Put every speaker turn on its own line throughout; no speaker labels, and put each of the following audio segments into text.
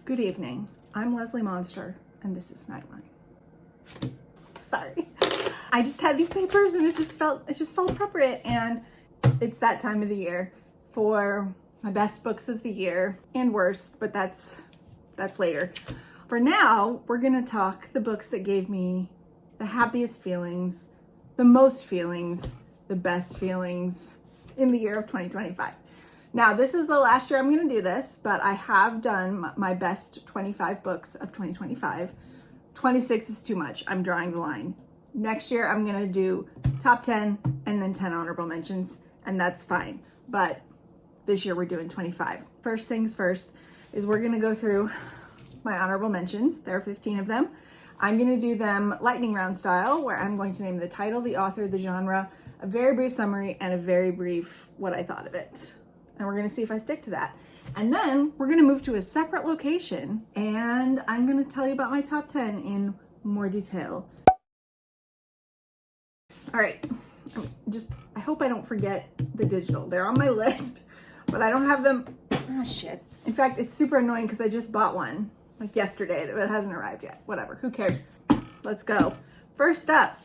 Good evening. I'm Leslie Monster, and this is Nightline. Sorry. I just had these papers and it just felt appropriate, and it's that time of the year for my best books of the year and worst, but that's later. For now, we're gonna talk the books that gave me the happiest feelings, the most feelings, the best feelings in the year of 2025. Now, this is the last year I'm gonna do this, but I have done my best 25 books of 2025. 26 is too much. I'm drawing the line. Next year, I'm gonna do top 10 and then 10 honorable mentions, and that's fine. But this year we're doing 25. First things first is we're gonna go through my honorable mentions. There are 15 of them. I'm gonna do them lightning round style, where I'm going to name the title, the author, the genre, a very brief summary, and a very brief what I thought of it. And we're gonna see if I stick to that. And then we're gonna move to a separate location, and I'm gonna tell you about my top 10 in more detail. All right, I hope I don't forget the digital. They're on my list, but I don't have them. Ah, shit. In fact, it's super annoying because I just bought one like yesterday, but it hasn't arrived yet. Whatever, who cares? Let's go. First up,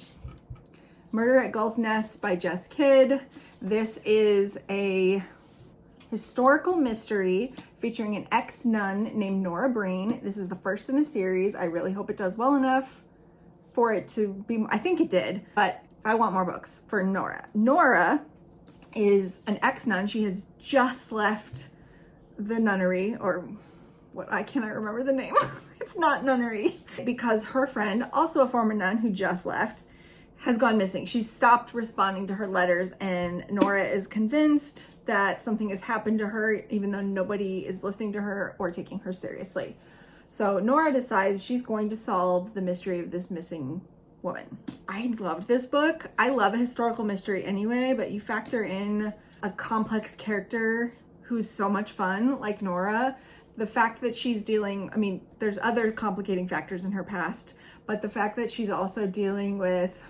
Murder at Gull's Nest by Jess Kidd. This is a historical mystery featuring an ex-nun named Nora Breen. This is the first in a series. I really hope it does well enough for it to be, I think it did, but I want more books for Nora. Nora is an ex-nun. She has just left the nunnery, or what, I cannot remember the name. It's not nunnery, because her friend, also a former nun who just left, has gone missing. She's stopped responding to her letters, and Nora is convinced that something has happened to her, even though nobody is listening to her or taking her seriously. So Nora decides she's going to solve the mystery of this missing woman. I loved this book. I love a historical mystery anyway, but you factor in a complex character who's so much fun, like Nora. The fact that she's dealing, I mean, there's other complicating factors in her past, but the fact that she's also dealing with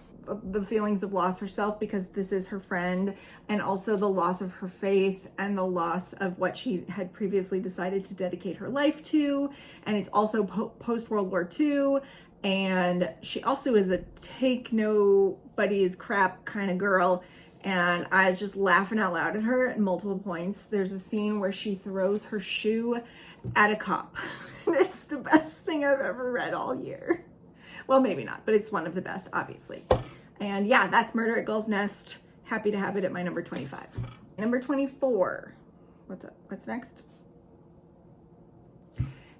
the feelings of loss herself, because this is her friend, and also the loss of her faith and the loss of what she had previously decided to dedicate her life to. And it's also post World War II. And she also is a take nobody's crap kind of girl. And I was just laughing out loud at her at multiple points. There's a scene where she throws her shoe at a cop. It's the best thing I've ever read all year. Well, maybe not, but it's one of the best, obviously. And yeah, that's Murder at Gull's Nest. Happy to have it at my number 25. Number 24. What's up? What's next?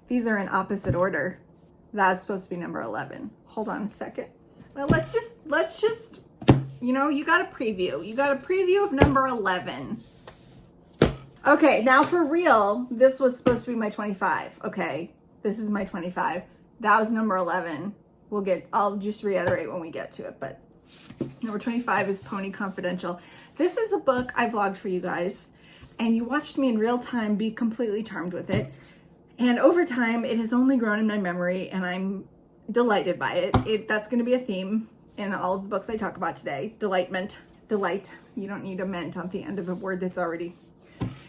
These are in opposite order. That's supposed to be number 11. Hold on a second. Well, let's just, you know, you got a preview. You got a preview of number 11. Okay, now for real, this was supposed to be my 25. Okay, this is my 25. That was number 11. I'll just reiterate when we get to it, but number 25 is Pony Confidential. This is a book I vlogged for you guys, and you watched me in real time be completely charmed with it. And over time, it has only grown in my memory, and I'm delighted by it. That's going to be a theme in all of the books I talk about today. Delight. You don't need a ment on the end of a word that's already.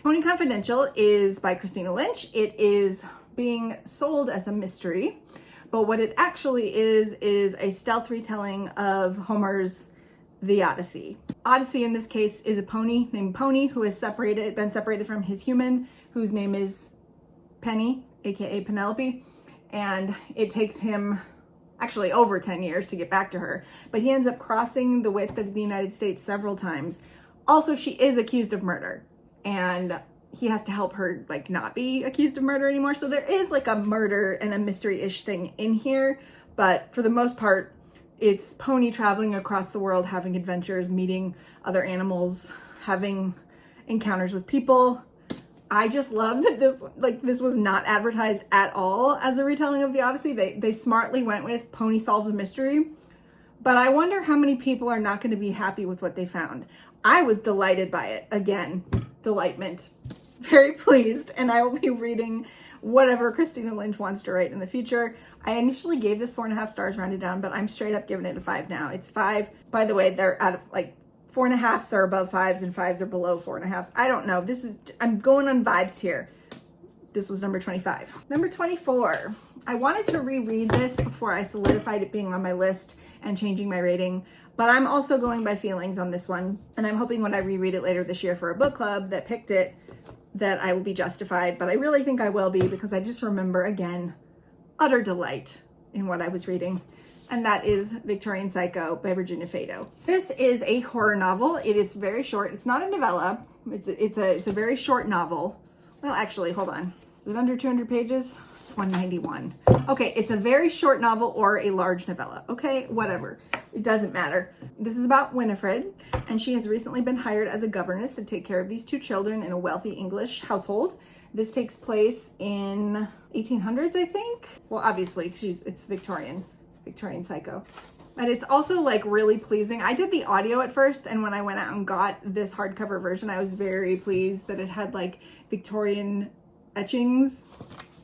Pony Confidential is by Christina Lynch. It is being sold as a mystery, but what it actually is a stealth retelling of Homer's The Odyssey. Odyssey in this case is a pony named Pony who has been separated from his human, whose name is Penny, aka Penelope, and it takes him actually over 10 years to get back to her, but he ends up crossing the width of the United States several times. Also, she is accused of murder, and he has to help her like not be accused of murder anymore. So there is like a murder and a mystery-ish thing in here, but for the most part, it's Pony traveling across the world, having adventures, meeting other animals, having encounters with people. I just love that this was not advertised at all as a retelling of the Odyssey. They smartly went with Pony solves a mystery, but I wonder how many people are not going to be happy with what they found. I was delighted by it. Again, delightment. Very pleased, and I will be reading whatever Christina Lynch wants to write in the future. I initially gave this 4.5 stars rounded down, but I'm straight up giving it a 5 now. It's 5. By the way, they're out of like 4.5s are above 5s and 5s are below 4.5s. I don't know. I'm going on vibes here. This was number 25. Number 24. I wanted to reread this before I solidified it being on my list and changing my rating, but I'm also going by feelings on this one. And I'm hoping when I reread it later this year for a book club that picked it, that I will be justified. But I really think I will be, because I just remember, again, utter delight in what I was reading. And that is Victorian Psycho by Virginia Fado. This is a horror novel. It is very short. It's not a novella. It's a very short novel. Well, actually, hold on. Is it under 200 pages? It's 191. Okay, it's a very short novel or a large novella. Okay, whatever. It doesn't matter. This is about Winifred, and she has recently been hired as a governess to take care of these two children in a wealthy English household. This takes place in 1800s, I think. Well, obviously, it's Victorian Psycho. But it's also like really pleasing. I did the audio at first, and when I went out and got this hardcover version, I was very pleased that it had like Victorian etchings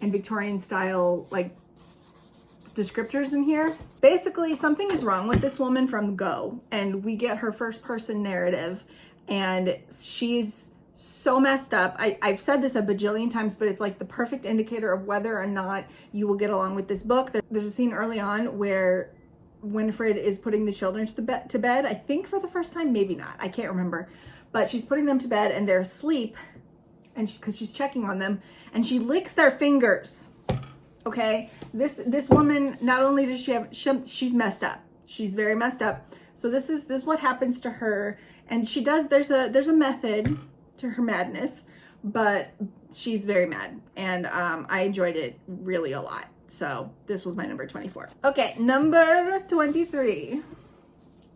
and Victorian style like descriptors in here. Basically, something is wrong with this woman from go, and we get her first person narrative, and she's so messed up. I've said this a bajillion times, but it's like the perfect indicator of whether or not you will get along with this book. There's a scene early on where Winifred is putting the children to bed, I think for the first time, maybe not, I can't remember, but she's putting them to bed and they're asleep, and because she's checking on them, and she licks their fingers. Okay, this woman, not only does she's messed up, she's very messed up. So this is what happens to her, and she does, there's a method to her madness, but she's very mad, and I enjoyed it really a lot. So this was my number 24. Okay, number 23,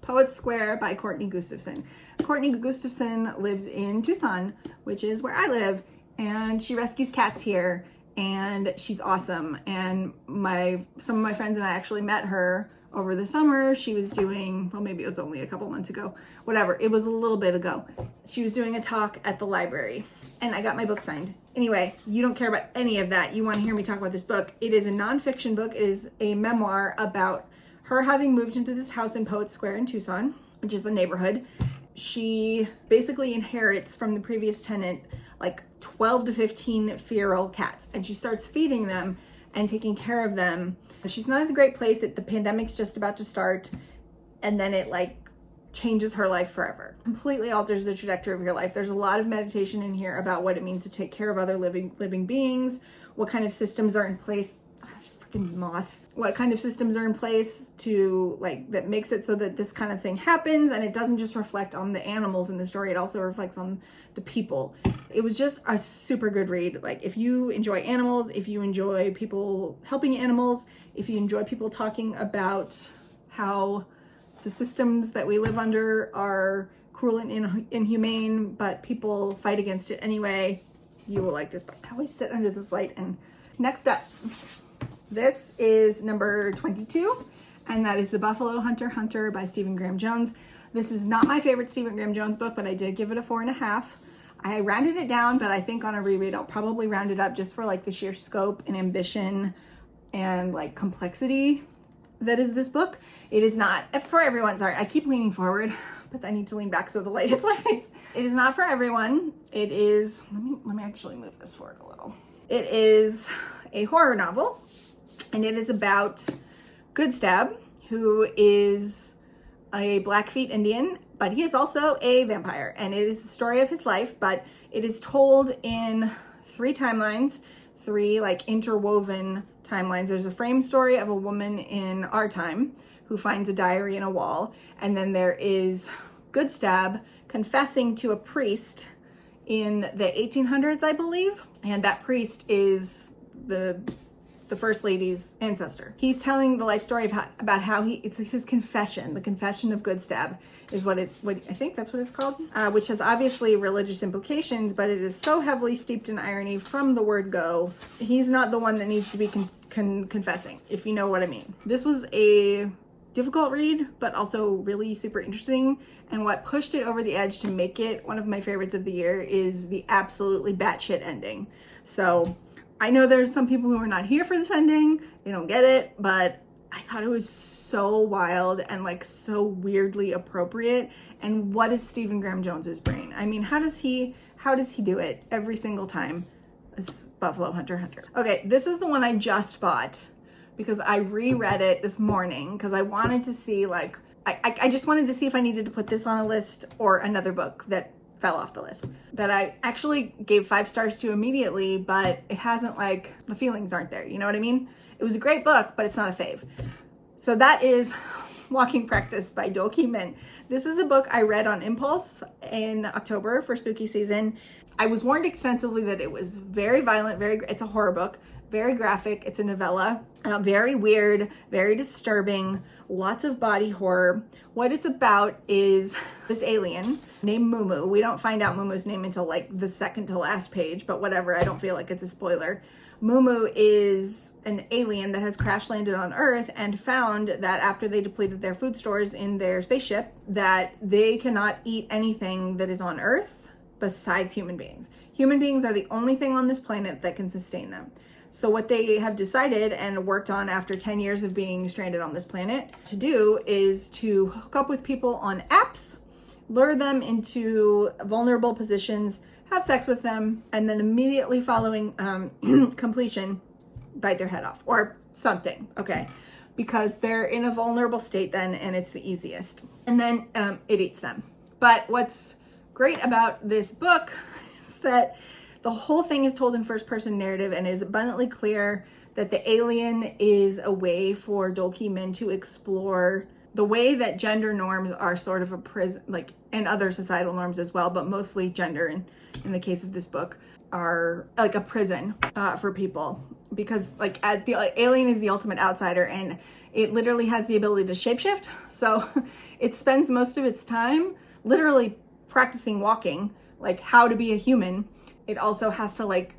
Poets Square by Courtney Gustafson. Courtney Gustafson lives in Tucson, which is where I live, and she rescues cats here, and she's awesome. And some of my friends and I actually met her over the summer. She was doing, well, maybe it was only a couple months ago, whatever, it was a little bit ago. She was doing a talk at the library, and I got my book signed. Anyway, you don't care about any of that. You want to hear me talk about this book. It is a nonfiction book. It is a memoir about her having moved into this house in Poets Square in Tucson, which is the neighborhood. She basically inherits from the previous tenant like 12 to 15 feral cats, and she starts feeding them and taking care of them. She's not in a great place. The pandemic's just about to start, and then it like changes her life forever. Completely alters the trajectory of your life. There's a lot of meditation in here about what it means to take care of other living beings, what kind of systems are in place. This freaking moth. What kind of systems are in place to like that makes it so that this kind of thing happens, and it doesn't just reflect on the animals in the story, it also reflects on the people. It was just a super good read. Like, if you enjoy animals, if you enjoy people helping animals, if you enjoy people talking about how the systems that we live under are cruel and inhumane, but people fight against it anyway, you will like this book. I always sit under this light. And next up, this is number 22, and that is The Buffalo Hunter by Stephen Graham Jones. This is not my favorite Stephen Graham Jones book, but I did give it a 4.5. I rounded it down, but I think on a reread, I'll probably round it up just for like the sheer scope and ambition and like complexity that is this book. It is not for everyone. Sorry, I keep leaning forward, but I need to lean back so the light hits my face. It is not for everyone. It is, let me actually move this forward a little. It is a horror novel, and it is about Goodstab, who is a Blackfeet Indian, but he is also a vampire, and it is the story of his life, but it is told in 3 timelines, 3 like interwoven timelines. There's a frame story of a woman in our time who finds a diary in a wall, and then there is Goodstab confessing to a priest in the 1800s, I believe, and that priest is the First Lady's ancestor. He's telling the life story about how it's his confession. The confession of Goodstab is what I think that's what it's called, which has obviously religious implications, but it is so heavily steeped in irony from the word go. He's not the one that needs to be confessing, if you know what I mean. This was a difficult read, but also really super interesting. And what pushed it over the edge to make it one of my favorites of the year is the absolutely batshit ending. So I know there's some people who are not here for this ending, they don't get it, but I thought it was so wild and like so weirdly appropriate. And what is Stephen Graham Jones's brain? I mean, how does he do it every single time? This is Buffalo Hunter Hunter. Okay, this is the one I just bought because I reread it this morning because I wanted to see, like, I just wanted to see if I needed to put this on a list or another book that fell off the list that I actually gave 5 stars to immediately, but it hasn't, like, the feelings aren't there. You know what I mean? It was a great book, but it's not a fave. So that is Walking Practice by Dolki Mint. This is a book I read on impulse in October for spooky season. I was warned extensively that it was very violent, it's a horror book, very graphic, it's a novella, very weird, very disturbing, lots of body horror. What it's about is this alien named Mumu. We don't find out Mumu's name until like the second to last page, but whatever, I don't feel like it's a spoiler. Mumu is an alien that has crash landed on Earth and found that after they depleted their food stores in their spaceship, that they cannot eat anything that is on Earth besides human beings. Human beings are the only thing on this planet that can sustain them. So what they have decided and worked on after 10 years of being stranded on this planet to do is to hook up with people on apps, lure them into vulnerable positions, have sex with them, and then immediately following completion, bite their head off or something, okay? Because they're in a vulnerable state then, and it's the easiest. And then it eats them. But what's great about this book is that the whole thing is told in first-person narrative and is abundantly clear that the alien is a way for Dolki Mint to explore the way that gender norms are sort of a prison, like, and other societal norms as well, but mostly gender in the case of this book, are like a prison for people. Because like the alien is the ultimate outsider and it literally has the ability to shapeshift. So it spends most of its time literally practicing walking, like how to be a human. It also has to like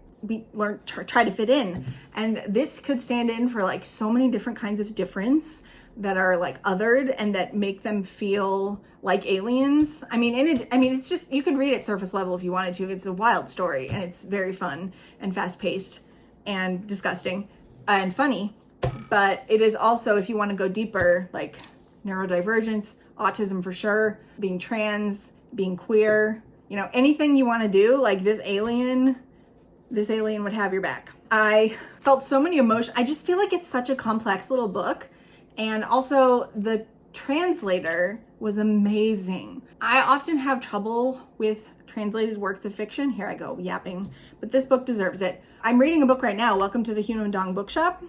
try to fit in. And this could stand in for like so many different kinds of difference that are like othered and that make them feel like aliens. I mean, it's just, you could read it surface level if you wanted to. It's a wild story and it's very fun and fast paced and disgusting and funny. But it is also, if you want to go deeper, like neurodivergence, autism for sure, being trans, being queer, you know, anything you want to do, like this alien would have your back. I felt so many emotions. I just feel like it's such a complex little book. And also the translator was amazing. I often have trouble with translated works of fiction. Here I go yapping, but this book deserves it. I'm reading a book right now, Welcome to the Hunan Dong Bookshop.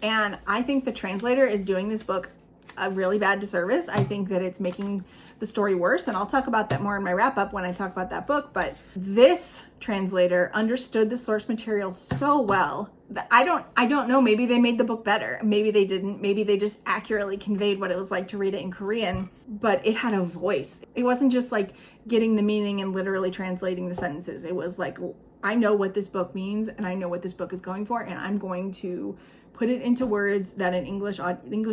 And I think the translator is doing this book a really bad disservice. I think that it's making the story worse, and I'll talk about that more in my wrap up when I talk about that book. But this translator understood the source material so well that I don't know, maybe they made the book better, maybe they didn't, maybe they just accurately conveyed what it was like to read it in Korean, but it had a voice. It wasn't just like getting the meaning and literally translating the sentences. It was like, I know what this book means and I know what this book is going for, and I'm going to put it into words that an English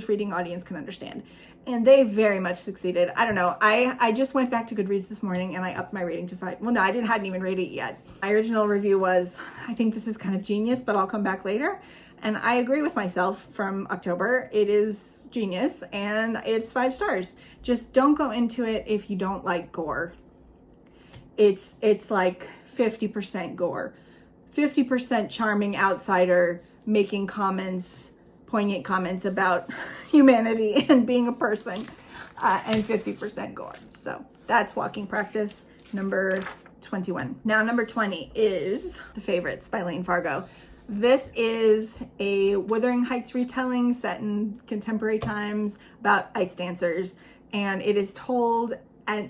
reading audience can understand. And they very much succeeded. I don't know. I just went back to Goodreads this morning and I upped my rating to 5. Well, no, I hadn't even rated it yet. My original review was, I think this is kind of genius, but I'll come back later. And I agree with myself from October. It is genius and it's 5 stars. Just don't go into it if you don't like gore. It's like 50% gore, 50% charming outsider making comments, poignant comments about humanity and being a person, and 50% gore. So that's Walking Practice number 21. Now number 20 is The Favorites by Lane Fargo. This is a Wuthering Heights retelling set in contemporary times about ice dancers, and it is told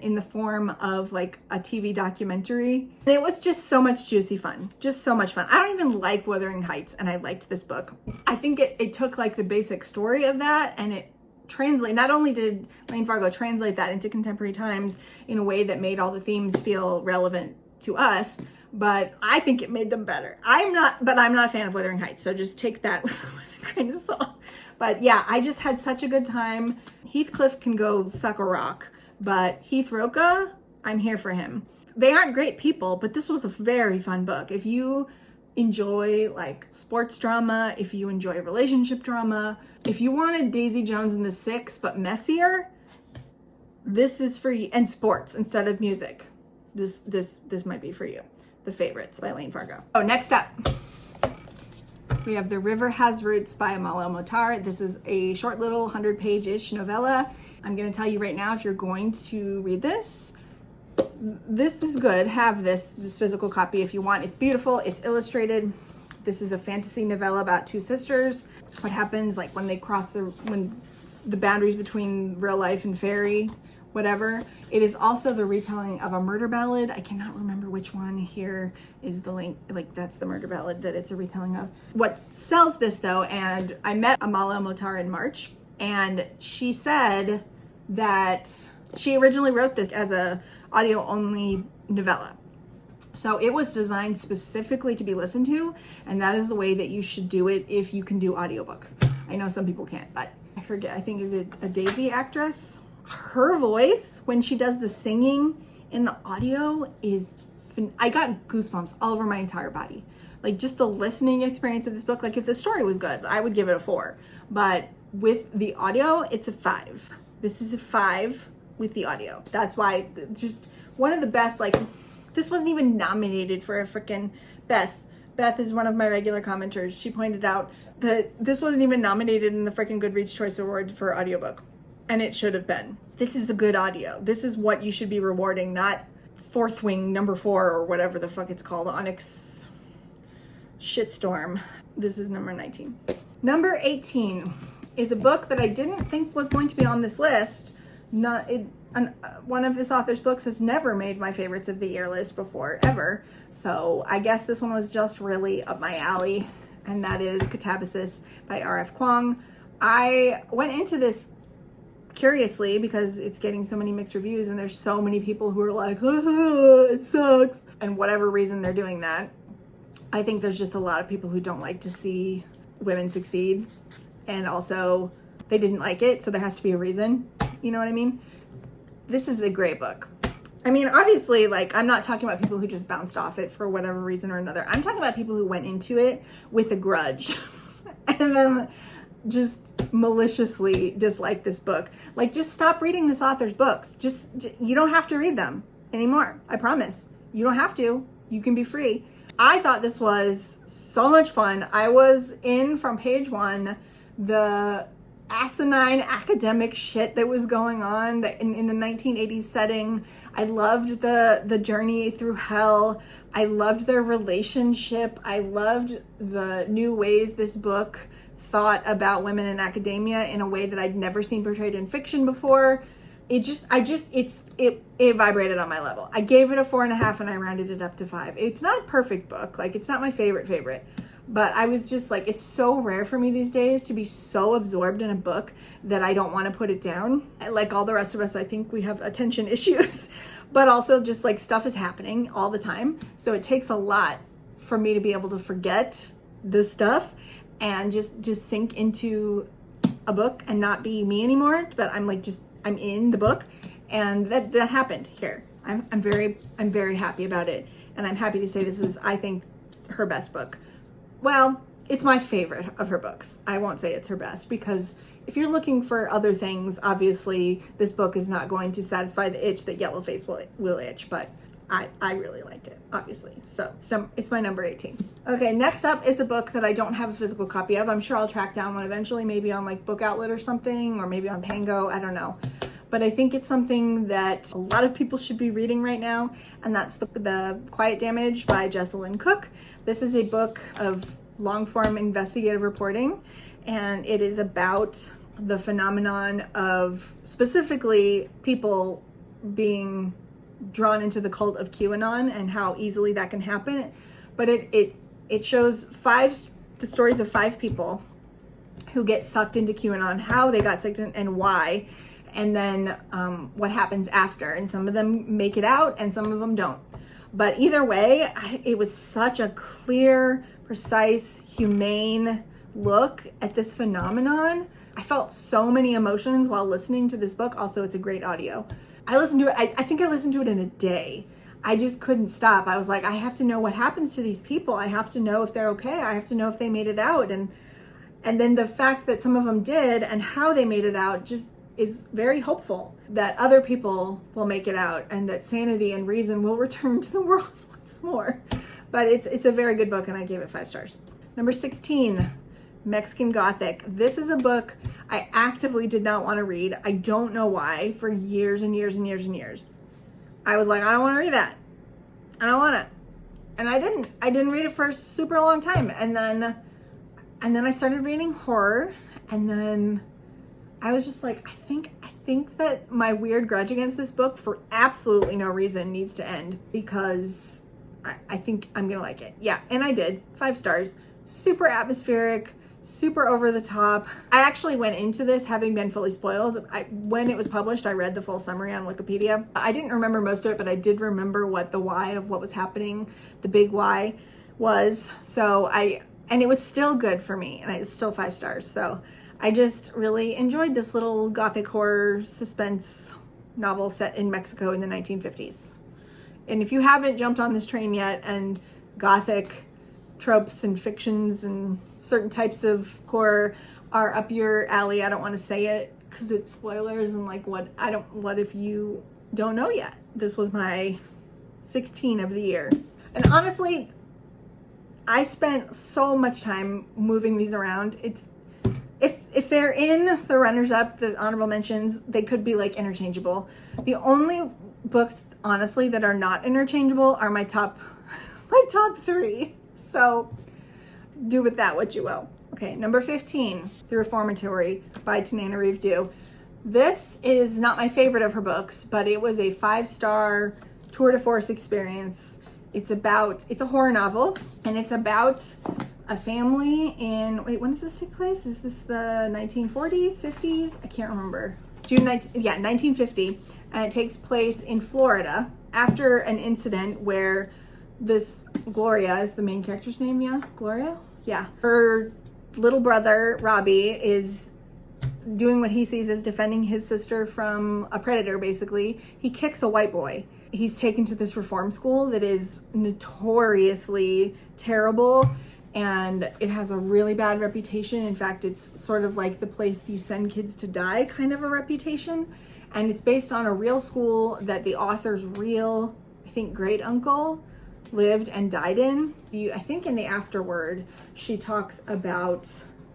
in the form of like a TV documentary. And it was just so much juicy fun, just so much fun. I don't even like Wuthering Heights, and I liked this book. I think it took like the basic story of that and it translate. Not only did Lane Fargo translate that into contemporary times in a way that made all the themes feel relevant to us, but I think it made them better. I'm not a fan of Wuthering Heights, so just take that with a grain of salt. But yeah, I just had such a good time. Heathcliff can go suck a rock, but Heath Roca, I'm here for him. They aren't great people, but this was a very fun book. If you enjoy like sports drama, if you enjoy relationship drama, if you wanted Daisy Jones and the Six but messier, this is for you. And sports instead of music. This might be for you. the favorites by Lane Fargo. Oh, next up, we have The River Has Roots by Amal El-Mohtar. This is a short little 100-page-ish novella. I'm going to tell you right now, if you're going to read this, this is good. Have this physical copy if you want. It's beautiful. It's illustrated. This is a fantasy novella about two sisters. What happens like when they cross when the boundaries between real life and fairy, whatever. It is also the retelling of a murder ballad. I cannot remember which one. Here is the link. Like, that's the murder ballad that it's a retelling of. What sells this though, and I met Amal El-Mohtar in March, and she said that she originally wrote this as a audio only novella. So it was designed specifically to be listened to, and that is the way that you should do it if you can do audiobooks. I know some people can't, but I forget, I think, is it a Daisy actress? Her voice, when she does the singing in the audio, is, I got goosebumps all over my entire body. Like, just the listening experience of this book, like if the story was good, I would give it a 4. But with the audio, it's a 5. This is a 5 with the audio. That's why, just one of the best, like, this wasn't even nominated for a freaking Beth. Beth is one of my regular commenters. She pointed out that this wasn't even nominated in the freaking Goodreads Choice Award for audiobook. And it should have been. This is a good audio. This is what you should be rewarding, not Fourth Wing number 4 or whatever the fuck it's called. Onyx Shitstorm. This is number 19. Number 18 is a book that I didn't think was going to be on this list. One of this author's books has never made my favorites of the year list before, ever. So I guess this one was just really up my alley, and that is Catabasis by R.F. Kuang. I went into this curiously because it's getting so many mixed reviews, and there's so many people who are like, oh, it sucks. And whatever reason they're doing that, I think there's just a lot of people who don't like to see women succeed. And also, they didn't like it, so there has to be a reason. You know what I mean? This is a great book. I mean, obviously, like, I'm not talking about people who just bounced off it for whatever reason or another. I'm talking about people who went into it with a grudge and then just maliciously dislike this book. Like, just stop reading this author's books. You don't have to read them anymore. I promise. You don't have to. You can be free. I thought this was so much fun. I was in from page 1, the asinine academic shit that was going on in the 1980s setting. I loved the journey through hell. I loved their relationship. I loved the new ways this book thought about women in academia in a way that I'd never seen portrayed in fiction before. It vibrated on my level. I gave it a 4.5 and I rounded it up to 5. It's not a perfect book. Like, it's not my favorite. But I was just like, it's so rare for me these days to be so absorbed in a book that I don't want to put it down. Like all the rest of us, I think we have attention issues, but also just like stuff is happening all the time. So it takes a lot for me to be able to forget this stuff and just sink into a book and not be me anymore. But I'm like, I'm in the book, and that happened here. I'm very happy about it. And I'm happy to say this is, I think, her best book. Well, it's my favorite of her books. I won't say it's her best, because if you're looking for other things, obviously this book is not going to satisfy the itch that Yellowface will itch, but I really liked it, obviously. So it's my number 18. Okay, next up is a book that I don't have a physical copy of. I'm sure I'll track down one eventually, maybe on like Book Outlet or something, or maybe on Pango, I don't know. But I think it's something that a lot of people should be reading right now, and that's the Quiet Damage by Jessalyn Cook. This is a book of long-form investigative reporting, and it is about the phenomenon of specifically people being drawn into the cult of QAnon and how easily that can happen. But it shows the stories of 5 people who get sucked into QAnon, how they got sucked in and why, and then what happens after. And some of them make it out and some of them don't. But either way, it was such a clear, precise, humane look at this phenomenon. I felt so many emotions while listening to this book. Also, it's a great audio. I listened to it, I think I listened to it in a day. I just couldn't stop. I was like, I have to know what happens to these people. I have to know if they're okay. I have to know if they made it out. And then the fact that some of them did and how they made it out just is very hopeful that other people will make it out and that sanity and reason will return to the world once more. But it's a very good book, and I gave it 5 stars. Number 16, Mexican Gothic. This is a book I actively did not want to read. I don't know why, for years and years and years and years. I was like, I don't want to read that. I don't want it. And I didn't read it for a super long time. And then I started reading horror, and then I was just like, I think that my weird grudge against this book for absolutely no reason needs to end, because I think I'm gonna like it. Yeah, and I did. 5 stars. Super atmospheric, super over the top. I actually went into this having been fully spoiled. When it was published, I read the full summary on Wikipedia. I didn't remember most of it, but I did remember what the why of what was happening, the big why was. And it was still good for me, and it's still 5 stars. So I just really enjoyed this little Gothic horror suspense novel set in Mexico in the 1950s. And if you haven't jumped on this train yet, and Gothic tropes and fictions and certain types of horror are up your alley, I don't want to say it because it's spoilers, and like what if you don't know yet? This was my 16 of the year. And honestly, I spent so much time moving these around. If they're in the runners-up, the honorable mentions, they could be like interchangeable. The only books, honestly, that are not interchangeable are my top 3. So do with that what you will. Okay, number 15, The Reformatory by Tananarive. This is not my favorite of her books, but it was a 5-star tour de force experience. It's a horror novel, and it's about a family in, when does this take place? Is this the 1940s, 50s? I can't remember. 1950. And it takes place in Florida after an incident where this Gloria is the main character's name, yeah? Gloria? Yeah. Her little brother, Robbie, is doing what he sees as defending his sister from a predator, basically. He kicks a white boy. He's taken to this reform school that is notoriously terrible, and it has a really bad reputation. In fact, it's sort of like the place you send kids to die kind of a reputation. And it's based on a real school that the author's real, I think, great uncle lived and died in. I think in the afterword, she talks about,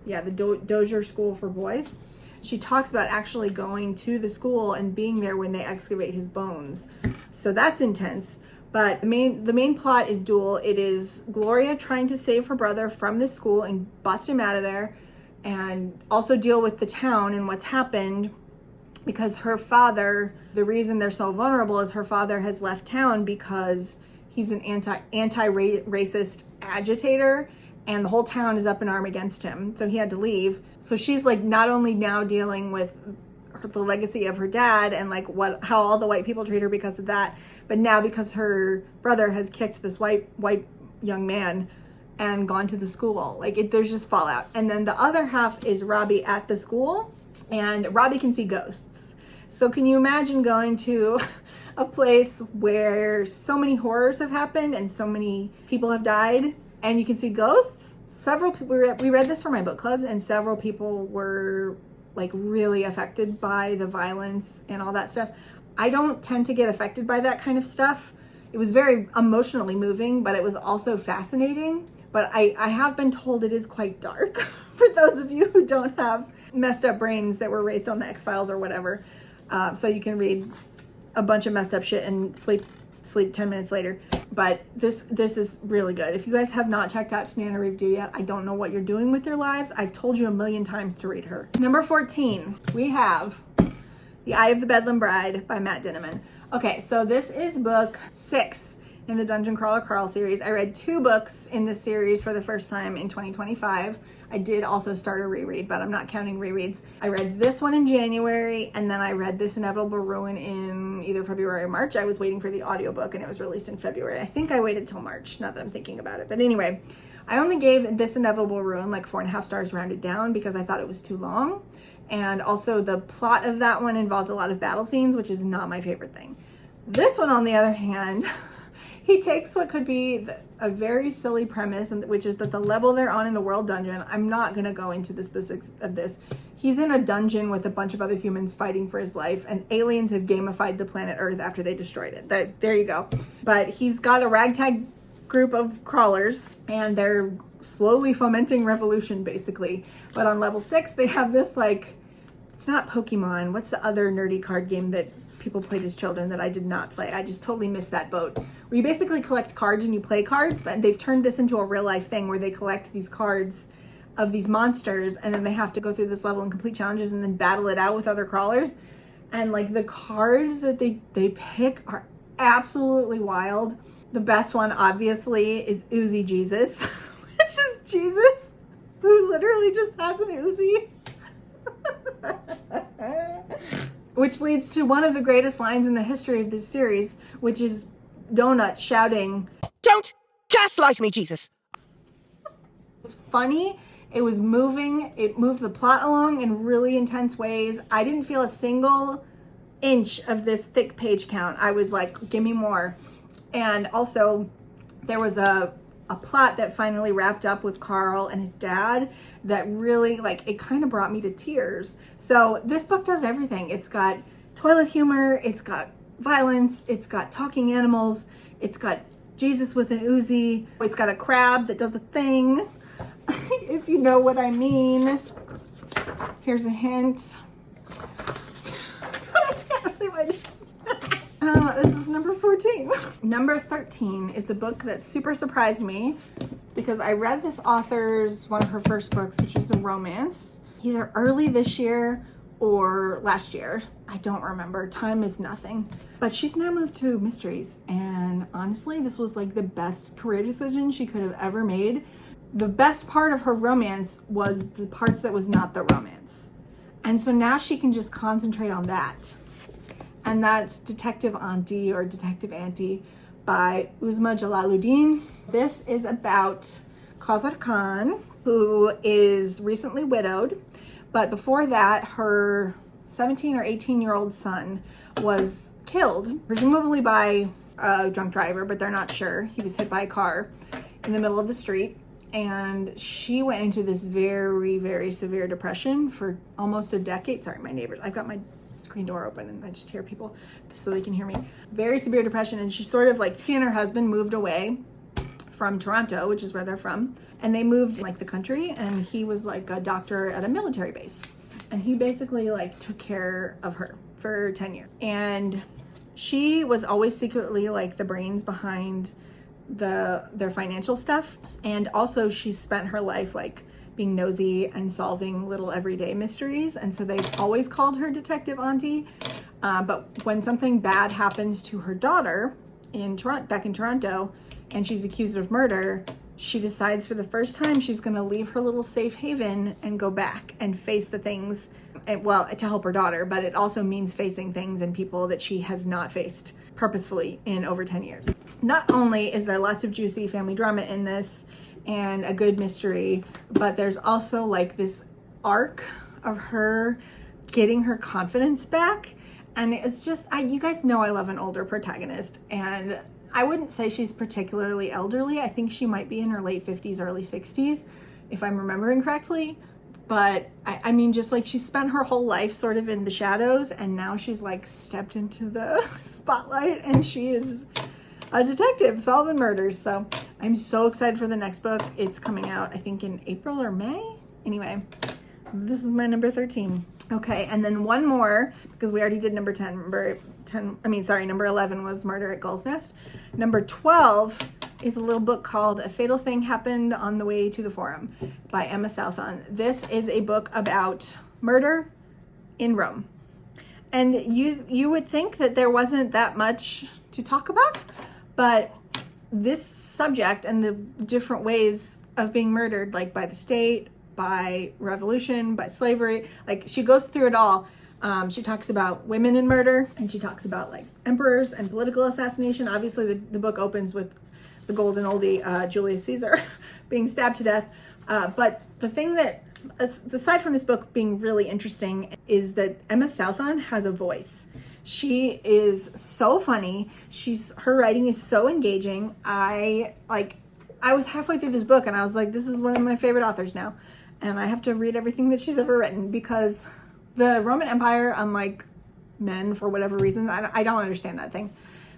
the Dozier School for Boys. She talks about actually going to the school and being there when they excavate his bones. So that's intense. But the main plot is dual. It is Gloria trying to save her brother from this school and bust him out of there, and also deal with the town and what's happened, because her father, the reason they're so vulnerable is her father has left town because he's an anti-racist agitator, and the whole town is up in arm against him. So he had to leave. So she's like not only now dealing with the legacy of her dad and like how all the white people treat her because of that, but now because her brother has kicked this white young man and gone to the school. There's just fallout. And then the other half is Robbie at the school, and Robbie can see ghosts. So can you imagine going to a place where so many horrors have happened and so many people have died and you can see ghosts? Several people, we read this for my book club, and several people were like really affected by the violence and all that stuff. I don't tend to get affected by that kind of stuff. It was very emotionally moving, but it was also fascinating. But I have been told it is quite dark for those of you who don't have messed up brains that were raised on the X-Files or whatever. So you can read a bunch of messed up shit and sleep 10 minutes later. But this is really good. If you guys have not checked out Tananarive yet, I don't know what you're doing with your lives. I've told you a million times to read her. Number 14, we have The Eye of the Bedlam Bride by Matt Dinniman. Okay, so this is book 6 in the Dungeon Crawler Carl series. I read 2 books in this series for the first time in 2025. I did also start a reread, but I'm not counting rereads. I read this one in January, and then I read This Inevitable Ruin in either February or March. I was waiting for the audiobook, and it was released in February. I think I waited till March, now that I'm thinking about it. But anyway, I only gave This Inevitable Ruin like 4.5 stars rounded down because I thought it was too long. And also the plot of that one involved a lot of battle scenes, which is not my favorite thing. This one, on the other hand, he takes what could be a very silly premise, which is that the level they're on in the world dungeon, I'm not going to go into the specifics of this. He's in a dungeon with a bunch of other humans fighting for his life, and aliens have gamified the planet Earth after they destroyed it. There you go. But he's got a ragtag group of crawlers, and they're slowly fomenting revolution, basically. But on level 6, they have this, like, it's not Pokemon. What's the other nerdy card game that people played as children that I did not play? I just totally missed that boat. Where you basically collect cards and you play cards, but they've turned this into a real life thing where they collect these cards of these monsters, and then they have to go through this level and complete challenges and then battle it out with other crawlers. And like the cards that they pick are absolutely wild. The best one obviously is Uzi Jesus, which is Jesus who literally just has an Uzi. Which leads to one of the greatest lines in the history of this series, which is Donut shouting,
"Don't gaslight me, Jesus."
It's funny. It was moving. It moved the plot along in really intense ways. I didn't feel a single inch of this thick page count. I was like, give me more. And also, there was a plot that finally wrapped up with Carl and his dad that really, like, it kind of brought me to tears. So this book does everything. It's got toilet humor, it's got violence, it's got talking animals, it's got Jesus with an Uzi, it's got a crab that does a thing, if you know what I mean. Here's a hint. This is number 14. Number 13 is a book that super surprised me because I read this author's, one of her first books, which is a romance, either early this year or last year. I don't remember. Time is nothing. But she's now moved to mysteries, and honestly, this was like the best career decision she could have ever made. The best part of her romance was the parts that was not the romance. And so now she can just concentrate on that. And that's Detective Auntie or Detective Auntie by Uzma Jalaluddin. This is about Khazar Khan, who is recently widowed, but before that, her 17 or 18-year-old son was killed, presumably by a drunk driver, but they're not sure. He was hit by a car in the middle of the street, and she went into this very, very severe depression for almost a decade. Sorry, my neighbors. I've got my screen door open and I just hear people so they can hear me. Very severe depression, and she sort of like, she and her husband moved away from Toronto, which is where they're from, and they moved like the country, and he was like a doctor at a military base, and he basically like took care of her for 10 years. And she was always secretly like the brains behind their financial stuff, and also she spent her life like being nosy and solving little everyday mysteries, and so they've always called her Detective Auntie. But when something bad happens to her daughter in Toronto, back in Toronto, and she's accused of murder, she decides for the first time she's going to leave her little safe haven and go back and face the things, and, well, to help her daughter, but it also means facing things and people that she has not faced purposefully in over 10 years. Not only is there lots of juicy family drama in this and a good mystery, but there's also like this arc of her getting her confidence back. And it's just, you guys know I love an older protagonist, and I wouldn't say she's particularly elderly. I think she might be in her late 50s, early 60s, if I'm remembering correctly. But I mean, just like she spent her whole life sort of in the shadows, and now she's like stepped into the spotlight, and she is a detective solving murders. So I'm so excited for the next book. It's coming out, I think, in April or May. Anyway, this is my number 13. Okay, and then one more, because we already did number 10. Number 11 was Murder at Gull's Nest. Number 12 is a little book called A Fatal Thing Happened on the Way to the Forum by Emma Southon. This is a book about murder in Rome. And you would think that there wasn't that much to talk about, but this subject and the different ways of being murdered, like by the state, by revolution, by slavery, like she goes through it all. She talks about women in murder, and she talks about like emperors and political assassination. Obviously the book opens with the golden oldie, Julius Caesar being stabbed to death. But the thing that, aside from this book being really interesting, is that Emma Southon has a voice. She is so funny. Her writing is so engaging. I was halfway through this book and I was like, this is one of my favorite authors now. And I have to read everything that she's ever written, because the Roman Empire, unlike men, for whatever reason, I don't understand that thing.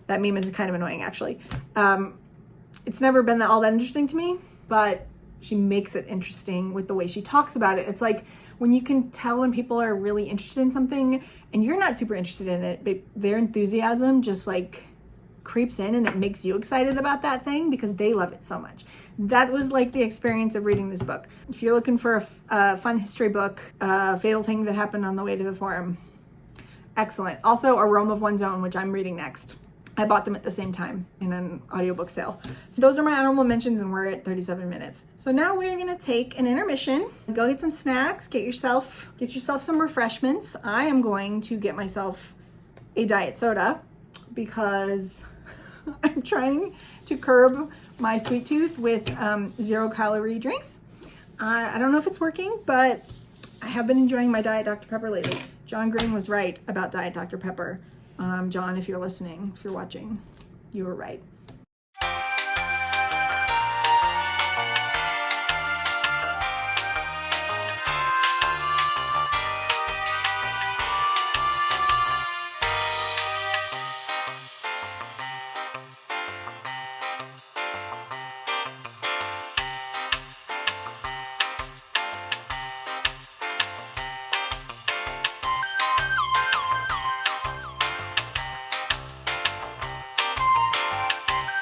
That meme is kind of annoying, actually. It's never been all that interesting to me, but she makes it interesting with the way she talks about it. It's like when you can tell when people are really interested in something and you're not super interested in it, but their enthusiasm just like creeps in and it makes you excited about that thing because they love it so much. That was like the experience of reading this book. If you're looking for a fun history book, a fatal thing that happened on the way to the forum, excellent. Also, A Rome of One's Own, which I'm reading next. I bought them at the same time in an audiobook sale. Those are my honorable mentions and we're at 37 minutes. So now we're gonna take an intermission, go get some snacks, get yourself some refreshments. I am going to get myself a diet soda because I'm trying to curb my sweet tooth with 0-calorie drinks. I don't know if it's working, but I have been enjoying my Diet Dr. Pepper lately. John Green was right about Diet Dr. Pepper. John, if you're listening, if you're watching, you were right.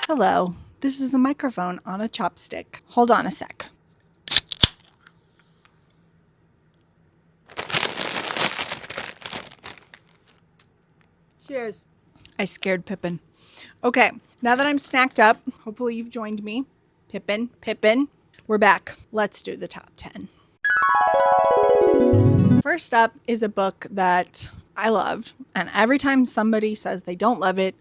Hello, this is the microphone on a chopstick. Hold on a sec. Cheers. I scared Pippin. Okay, now that I'm snacked up, hopefully you've joined me. Pippin, we're back. Let's do the top 10. First up is a book that I loved, and every time somebody says they don't love it,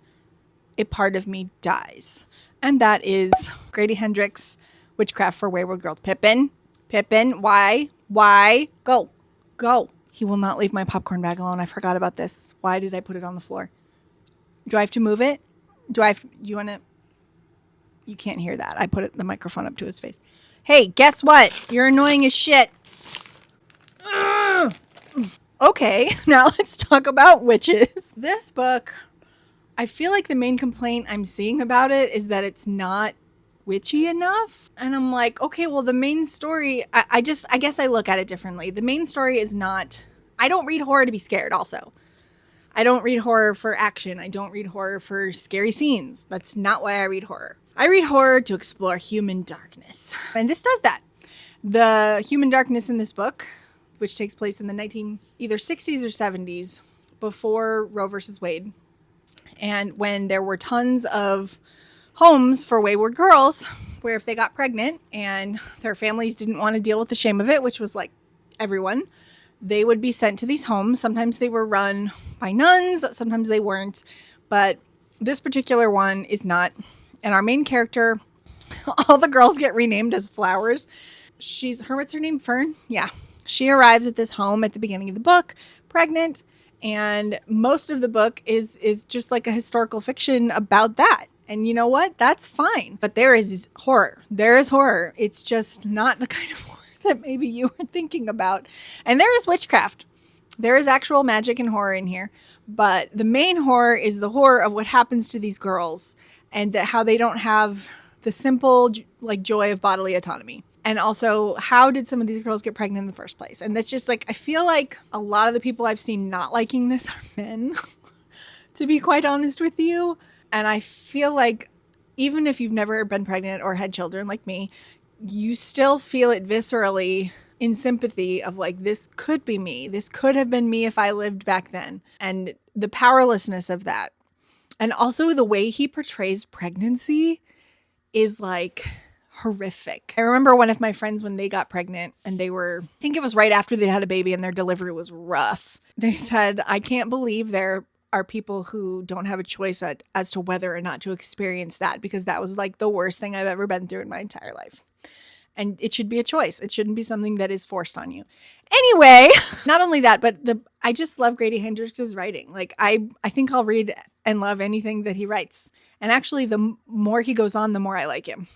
a part of me dies. And that is Grady Hendrix' Witchcraft for Wayward Girls. Pippin, why? Go. He will not leave my popcorn bag alone. I forgot about this. Why did I put it on the floor? Do I have to move it? You want to? You can't hear that. I put the microphone up to his face. Hey, guess what? You're annoying as shit. Ugh. Okay, now let's talk about witches. This book, I feel like the main complaint I'm seeing about it is that it's not witchy enough. And I'm like, okay, well, the main story, I guess I look at it differently. The main story is not, I don't read horror to be scared also. I don't read horror for action. I don't read horror for scary scenes. That's not why I read horror. I read horror to explore human darkness. And this does that. The human darkness in this book, which takes place in the either 60s or 70s, before Roe versus Wade. And when there were tons of homes for wayward girls where if they got pregnant and their families didn't want to deal with the shame of it, which was like everyone, they would be sent to these homes. Sometimes they were run by nuns, sometimes they weren't. But this particular one is not. And our main character, all the girls get renamed as flowers. What's her name? Fern? Yeah. She arrives at this home at the beginning of the book, pregnant. And most of the book is just like a historical fiction about that. And you know what? That's fine. But there is horror. There is horror. It's just not the kind of horror that maybe you were thinking about. And there is witchcraft. There is actual magic and horror in here. But the main horror is the horror of what happens to these girls and how they don't have the simple like joy of bodily autonomy. And also, how did some of these girls get pregnant in the first place? And that's just like, I feel like a lot of the people I've seen not liking this are men, to be quite honest with you. And I feel like even if you've never been pregnant or had children like me, you still feel it viscerally in sympathy of like, this could be me. This could have been me if I lived back then. And the powerlessness of that. And also the way he portrays pregnancy is like horrific. I remember one of my friends when they got pregnant and I think it was right after they had a baby and their delivery was rough. They said, I can't believe there are people who don't have a choice as to whether or not to experience that, because that was like the worst thing I've ever been through in my entire life. And it should be a choice. It shouldn't be something that is forced on you. Anyway, not only that, but I just love Grady Hendrix's writing. Like I think I'll read and love anything that he writes. And actually, the more he goes on, the more I like him.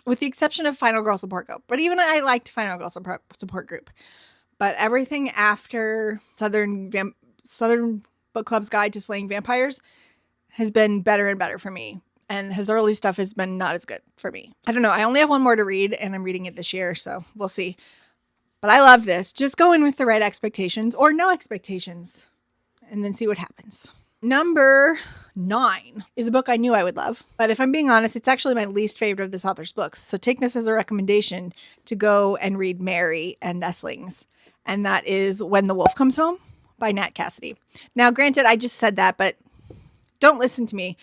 With the exception of Final Girl Support Group. But even I liked Final Girl Support Group. But everything after Southern Book Club's Guide to Slaying Vampires has been better and better for me. And his early stuff has been not as good for me. I don't know. I only have one more to read and I'm reading it this year, so we'll see. But I love this. Just go in with the right expectations or no expectations and then see what happens. Number 9 is a book I knew I would love. But if I'm being honest, it's actually my least favorite of this author's books. So take this as a recommendation to go and read Mary and Nestlings. And that is When the Wolf Comes Home by Nat Cassidy. Now, granted, I just said that, but don't listen to me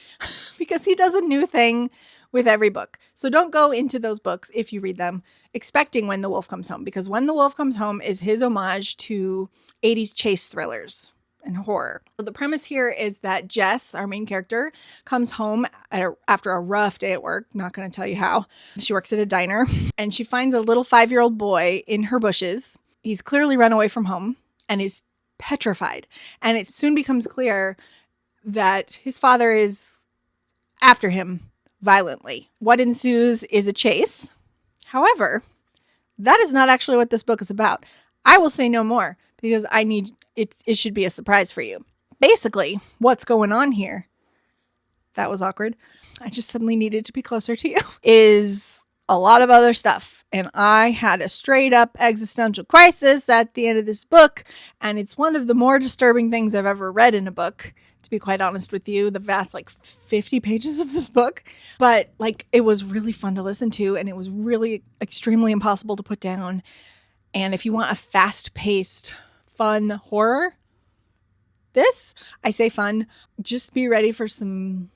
because he does a new thing with every book. So don't go into those books, if you read them, expecting When the Wolf Comes Home, because When the Wolf Comes Home is his homage to 80s chase thrillers and horror. So the premise here is that Jess, our main character, comes home after a rough day at work. Not going to tell you how. She works at a diner and she finds a little 5-year-old boy in her bushes. He's clearly run away from home and is petrified. And it soon becomes clear that his father is after him violently. What ensues is a chase. However, that is not actually what this book is about. I will say no more because I need it should be a surprise for you. Basically, what's going on here, that was awkward. I just suddenly needed to be closer to you, is a lot of other stuff. And I had a straight up existential crisis at the end of this book. And it's one of the more disturbing things I've ever read in a book, to be quite honest with you, the vast 50 pages of this book. But it was really fun to listen to and it was really extremely impossible to put down. And if you want a fast-paced, fun horror, I say fun, just be ready for some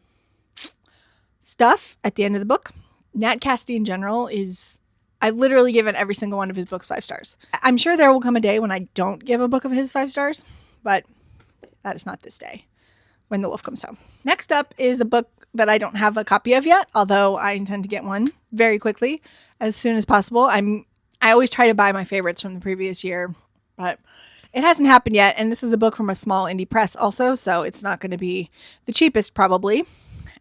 stuff at the end of the book. Nat Cassidy in general I've literally given every single one of his books 5 stars. I'm sure there will come a day when I don't give a book of his 5 stars, but that is not this day. When the Wolf Comes Home. Next up is a book that I don't have a copy of yet, although I intend to get one very quickly, as soon as possible. I always try to buy my favorites from the previous year, but it hasn't happened yet. And this is a book from a small indie press also, so it's not going to be the cheapest probably.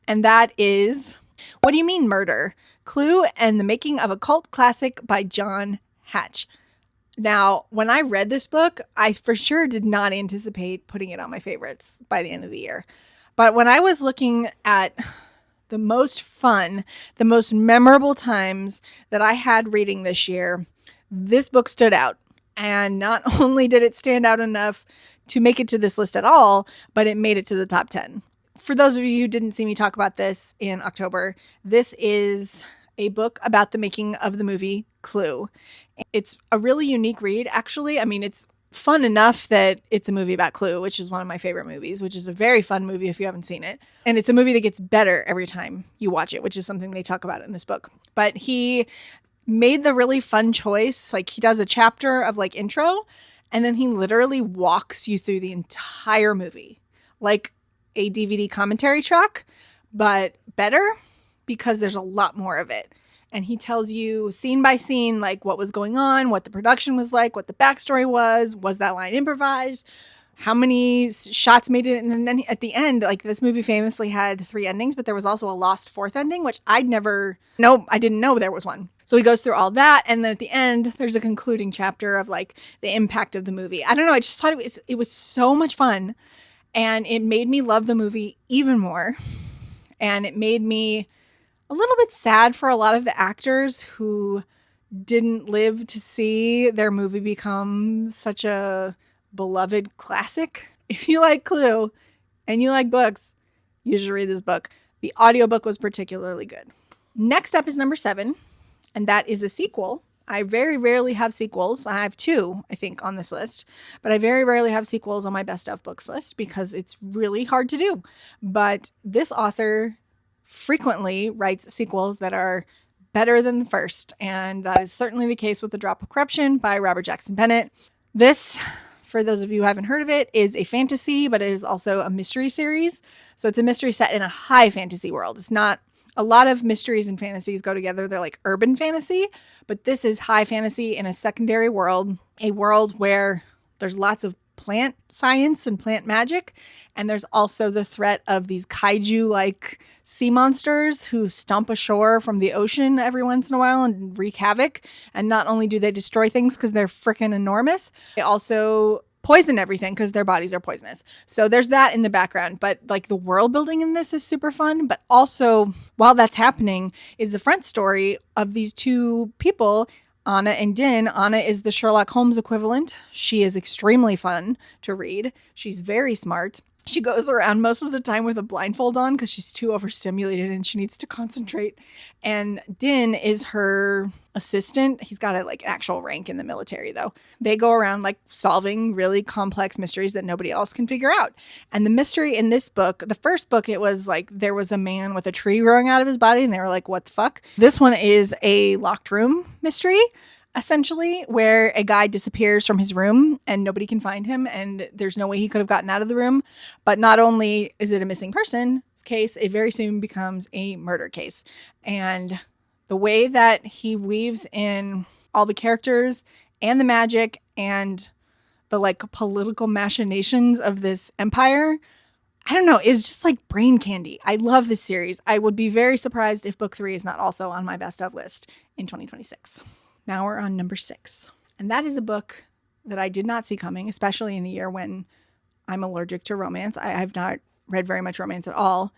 And that is What Do You Mean Murder? Clue and the Making of a Cult Classic by John Hatch. Now, when I read this book, I for sure did not anticipate putting it on my favorites by the end of the year. But when I was looking at the most fun, the most memorable times that I had reading this year, this book stood out. And not only did it stand out enough to make it to this list at all, but it made it to the top 10. For those of you who didn't see me talk about this in October, this is a book about the making of the movie Clue. It's a really unique read, actually. I mean, it's fun enough that it's a movie about Clue, which is one of my favorite movies, which is a very fun movie if you haven't seen it. And it's a movie that gets better every time you watch it, which is something they talk about in this book. But he made the really fun choice. He does a chapter of intro, and then he literally walks you through the entire movie, like a DVD commentary track, but better because there's a lot more of it. And he tells you scene by scene, what was going on, what the production was like, what the backstory was that line improvised, how many shots made it. And then at the end, this movie famously had 3 endings, but there was also a lost 4th ending, which I didn't know there was one. So he goes through all that. And then at the end, there's a concluding chapter of the impact of the movie. I don't know. I just thought it was so much fun. And it made me love the movie even more. And it made me a little bit sad for a lot of the actors who didn't live to see their movie become such a beloved classic. If you like Clue and you like books, you should read this book. The audiobook was particularly good. Next up is number 7, and that is a sequel. I very rarely have sequels. I have 2, I think, on this list, but I very rarely have sequels on my best of books list because it's really hard to do. But this author frequently writes sequels that are better than the first, and that is certainly the case with The Drop of Corruption by Robert Jackson Bennett. This, for those of you who haven't heard of it, is a fantasy, but it is also a mystery series. So it's a mystery set in a high fantasy world. It's not a lot of mysteries and fantasies go together. They're like urban fantasy, but this is high fantasy in a secondary world, a world where there's lots of plant science and plant magic. And there's also the threat of these kaiju-like sea monsters who stomp ashore from the ocean every once in a while and wreak havoc. And not only do they destroy things because they're freaking enormous, they also poison everything because their bodies are poisonous. So there's that in the background. But like the world building in this is super fun. But also while that's happening is the front story of these two people, Anna and Din. Anna is the Sherlock Holmes equivalent. She is extremely fun to read. She's very smart. She goes around most of the time with a blindfold on because she's too overstimulated and she needs to concentrate. And Din is her assistant. He's got an actual rank in the military, though. They go around like solving really complex mysteries that nobody else can figure out. And the mystery in this book, the first book, it was like there was a man with a tree growing out of his body and they were like, what the fuck? This one is a locked room mystery, essentially, where a guy disappears from his room and nobody can find him and there's no way he could have gotten out of the room. But not only is it a missing person case, it very soon becomes a murder case. And the way that he weaves in all the characters and the magic and the political machinations of this empire, I don't know, it's just like brain candy. I love this series. I would be very surprised if book 3 is not also on my best of list in 2026. Now we're on number 6. And that is a book that I did not see coming, especially in a year when I'm allergic to romance. I have not read very much romance at all.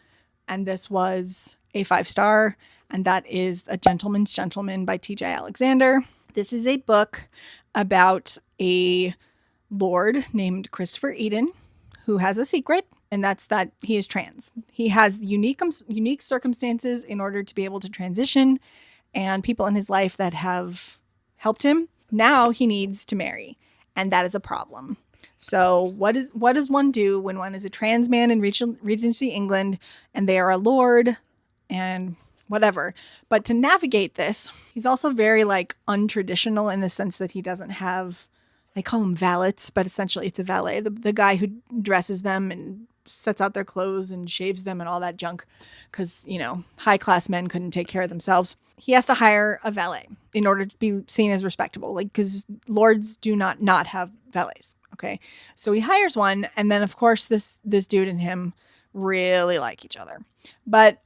And this was a 5-star. And that is A Gentleman's Gentleman by T.J. Alexander. This is a book about a lord named Christopher Eden who has a secret. And that's that he is trans. He has unique circumstances in order to be able to transition, and people in his life that have helped him. Now he needs to marry, and that is a problem. So what does one do when one is a trans man in Regency England and they are a lord and whatever? But to navigate this, he's also very untraditional in the sense that he doesn't have, they call them valets, but essentially it's a valet, the guy who dresses them and sets out their clothes and shaves them and all that junk because, high class men couldn't take care of themselves. He has to hire a valet in order to be seen as respectable, because lords do not have valets. Okay. So he hires one. And then of course this dude and him really like each other. But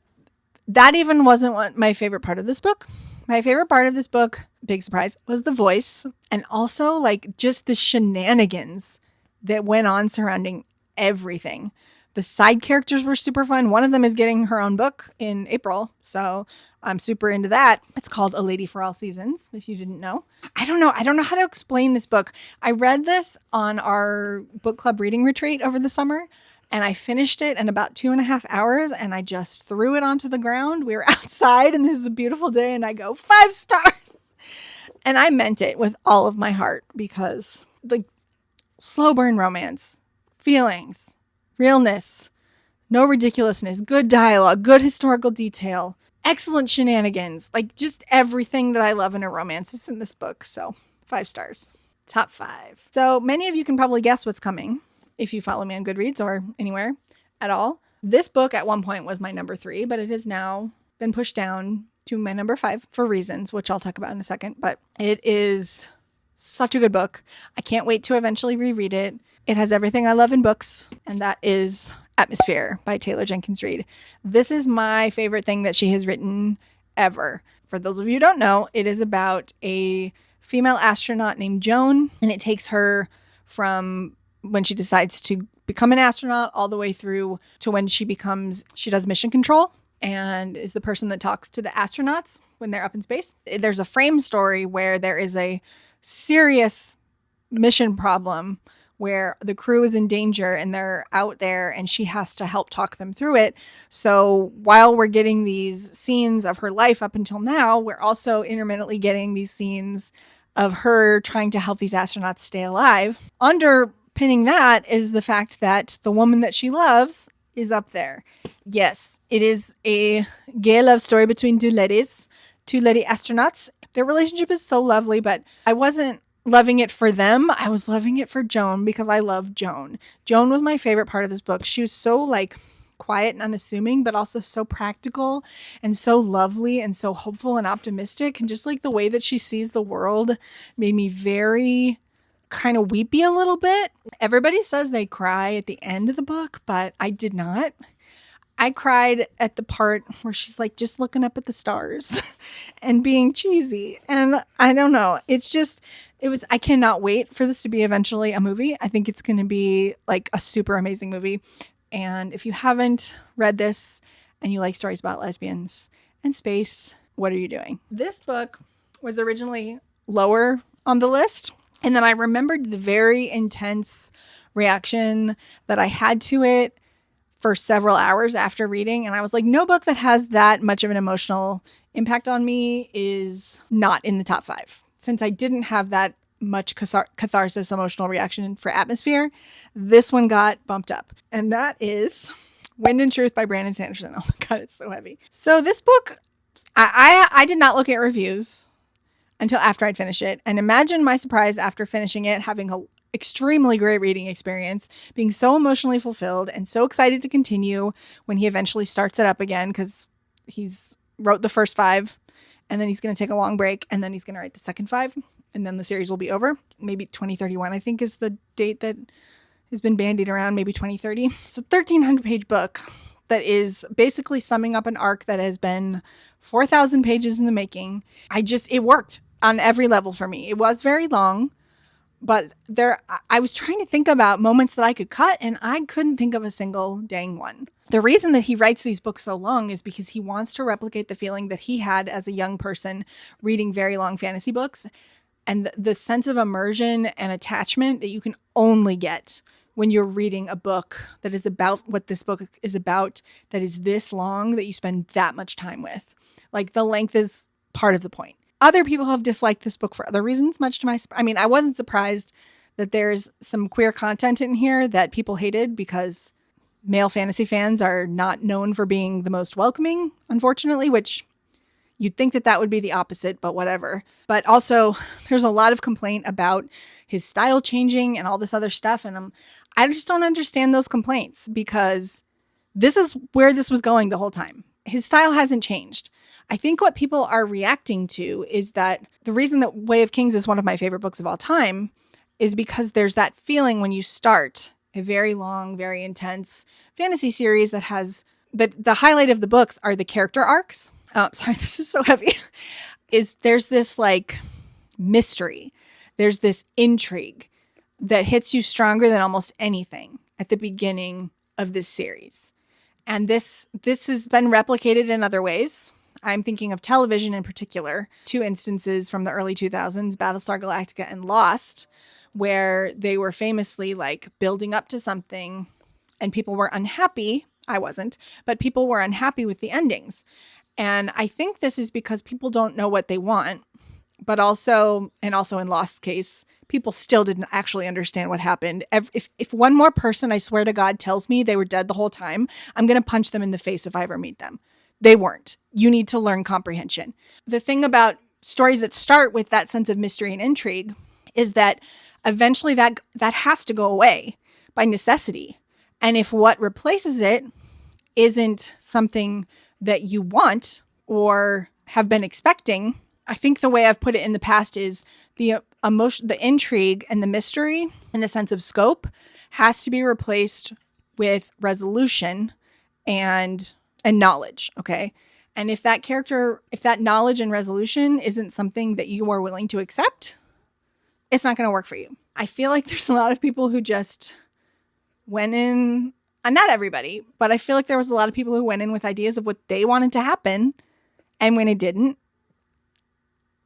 that even wasn't my favorite part of this book. My favorite part of this book, big surprise, was the voice, and also just the shenanigans that went on surrounding everything. The side characters were super fun. One of them is getting her own book in April, so I'm super into that. It's called A Lady for All Seasons, if you didn't know. I don't know how to explain this book. I read this on our book club reading retreat over the summer, and I finished it in about 2.5 hours, and I just threw it onto the ground. We were outside, and this was a beautiful day, and I go, 5 stars! And I meant it with all of my heart, because slow burn romance, feelings, realness, no ridiculousness, good dialogue, good historical detail, excellent shenanigans, just everything that I love in a romance is in this book. So 5 stars. Top 5. So many of you can probably guess what's coming if you follow me on Goodreads or anywhere at all. This book at one point was my number 3, but it has now been pushed down to my number 5 for reasons, which I'll talk about in a second. But it is such a good book. I can't wait to eventually reread it. It has everything I love in books, and that is Atmosphere by Taylor Jenkins Reid. This is my favorite thing that she has written ever. For those of you who don't know, it is about a female astronaut named Joan, and it takes her from when she decides to become an astronaut all the way through to when she does mission control and is the person that talks to the astronauts when they're up in space. There's a frame story where there is a serious mission problem where the crew is in danger and they're out there and she has to help talk them through it. So while we're getting these scenes of her life up until now, we're also intermittently getting these scenes of her trying to help these astronauts stay alive. Underpinning that is the fact that the woman that she loves is up there. Yes, it is a gay love story between two lady astronauts. Their relationship is so lovely, but I wasn't loving it for them. I was loving it for Joan because I love Joan. Joan was my favorite part of this book. She was so quiet and unassuming, but also so practical and so lovely and so hopeful and optimistic. And just the way that she sees the world made me very kind of weepy a little bit. Everybody says they cry at the end of the book, but I did not. I cried at the part where she's just looking up at the stars and being cheesy. And I don't know. It's
I cannot wait for this to be eventually a movie. I think it's going to be like a super amazing movie. And if you haven't read this and you like stories about lesbians and space, what are you doing? This book was originally lower on the list. And then I remembered the very intense reaction that I had to it for several hours after reading. And I was like, no book that has that much of an emotional impact on me is not in the top 5. Since I didn't have that much catharsis emotional reaction for Atmosphere, this one got bumped up. And that is Wind and Truth by Brandon Sanderson. Oh my God, it's so heavy. So this book, I did not look at reviews until after I'd finished it. And imagine my surprise after finishing it, having an extremely great reading experience, being so emotionally fulfilled and so excited to continue when he eventually starts it up again, because he's wrote the first 5 and then he's going to take a long break and then he's going to write the second 5 and then the series will be over. Maybe 2031, I think, is the date that has been bandied around, maybe 2030. It's a 1,300 page book that is basically summing up an arc that has been 4,000 pages in the making. It worked on every level for me. It was very long, but I was trying to think about moments that I could cut and I couldn't think of a single dang one. The reason that he writes these books so long is because he wants to replicate the feeling that he had as a young person reading very long fantasy books, and the sense of immersion and attachment that you can only get when you're reading a book that is about what this book is about, that is this long, that you spend that much time with. Like, the length is part of the point. Other people have disliked this book for other reasons, much to my... I wasn't surprised that there's some queer content in here that people hated, because male fantasy fans are not known for being the most welcoming, unfortunately, which you'd think that would be the opposite, but whatever. But also, there's a lot of complaint about his style changing and all this other stuff, and I just don't understand those complaints, because this is where this was going the whole time. His style hasn't changed. I think what people are reacting to is that the reason that Way of Kings is one of my favorite books of all time is because there's that feeling when you start a very long, very intense fantasy series that has the highlight of the books are the character arcs. Oh, sorry, this is so heavy. There's this like mystery. There's this intrigue that hits you stronger than almost anything at the beginning of this series. And this has been replicated in other ways. I'm thinking of television in particular. 2 instances from the early 2000s, Battlestar Galactica and Lost, where they were famously like building up to something and people were unhappy. I wasn't, but people were unhappy with the endings. And I think this is because people don't know what they want, but also in Lost's case, people still didn't actually understand what happened. If one more person, I swear to God, tells me they were dead the whole time, I'm going to punch them in the face if I ever meet them. They weren't. You need to learn comprehension. The thing about stories that start with that sense of mystery and intrigue is that eventually that has to go away by necessity. And if what replaces it isn't something that you want or have been expecting, I think the way I've put it in the past is the emotion, the intrigue and the mystery and the sense of scope has to be replaced with resolution and knowledge. Okay. And if that knowledge and resolution isn't something that you are willing to accept, it's not going to work for you. I feel like there's a lot of people who just went in, not everybody, but I feel like there was a lot of people who went in with ideas of what they wanted to happen. And when it didn't,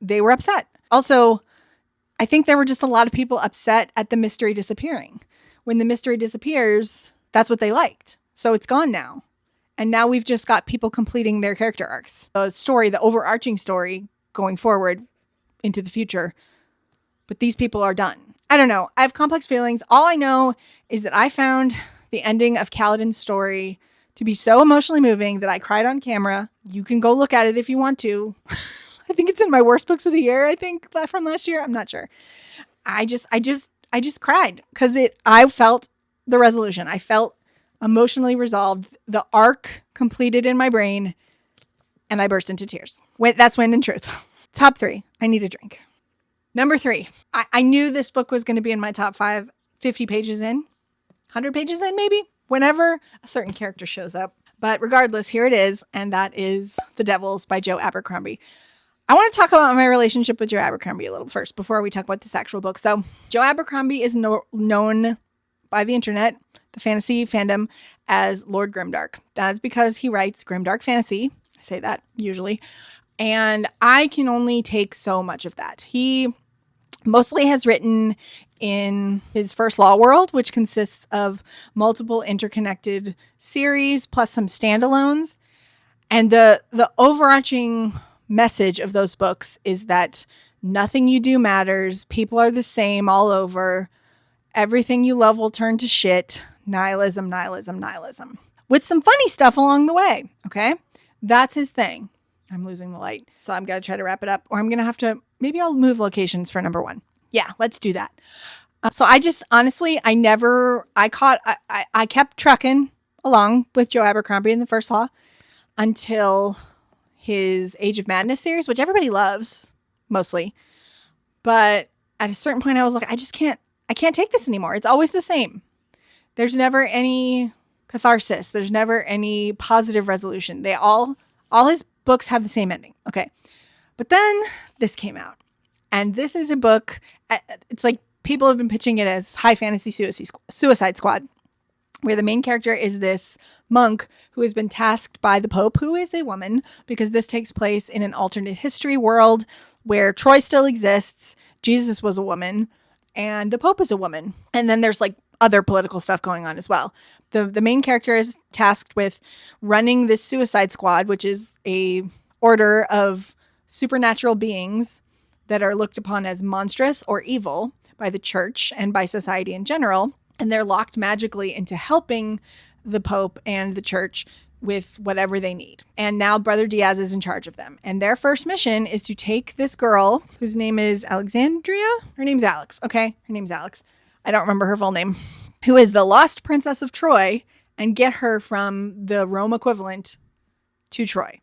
they were upset. Also, I think there were just a lot of people upset at the mystery disappearing. When the mystery disappears, that's what they liked. So it's gone now. And now we've just got people completing their character arcs. The story, the overarching story going forward into the future. But these people are done. I don't know. I have complex feelings. All I know is that I found the ending of Kaladin's story to be so emotionally moving that I cried on camera. You can go look at it if you want to. I think it's in my worst books of the year, I think, from last year. I'm not sure. I just cried because I felt the resolution. I felt emotionally resolved, the arc completed in my brain, and I burst into tears. That's Wind and Truth. Top 3. I need a drink. Number 3. I knew this book was going to be in my top 5, 50 pages in, 100 pages in maybe, whenever a certain character shows up. But regardless, here it is, and that is The Devils by Joe Abercrombie. I want to talk about my relationship with Joe Abercrombie a little first before we talk about this actual book. So Joe Abercrombie is known by the internet, the fantasy fandom, as Lord Grimdark. That's because he writes grimdark fantasy. I say that usually. And I can only take so much of that. He mostly has written in his First Law world, which consists of multiple interconnected series plus some standalones. And the overarching message of those books is that nothing you do matters. People are the same all over. Everything you love will turn to shit. Nihilism, nihilism, nihilism. With some funny stuff along the way. Okay? That's his thing. I'm losing the light. So I'm going to try to wrap it up. Or I'm going to have to, maybe I'll move locations for number 1. Yeah, let's do that. So I just, honestly, I kept trucking along with Joe Abercrombie in the First Law until his Age of Madness series, which everybody loves, mostly. But at a certain point, I was like, I can't take this anymore. It's always the same. There's never any catharsis. There's never any positive resolution. All his books have the same ending. Okay. But then this came out. And this is a book, it's like people have been pitching it as high fantasy Suicide Squad, where the main character is this monk who has been tasked by the Pope, who is a woman, because this takes place in an alternate history world where Troy still exists, Jesus was a woman, and the Pope is a woman. And then there's like other political stuff going on as well. The main character is tasked with running this Suicide Squad, which is a order of supernatural beings that are looked upon as monstrous or evil by the church and by society in general. And they're locked magically into helping the Pope and the church with whatever they need. And now Brother Diaz is in charge of them. And their first mission is to take this girl, whose name is Alexandria. Her name's Alex. Okay. Her name's Alex. I don't remember her full name. Who is the lost princess of Troy, and get her from the Rome equivalent to Troy,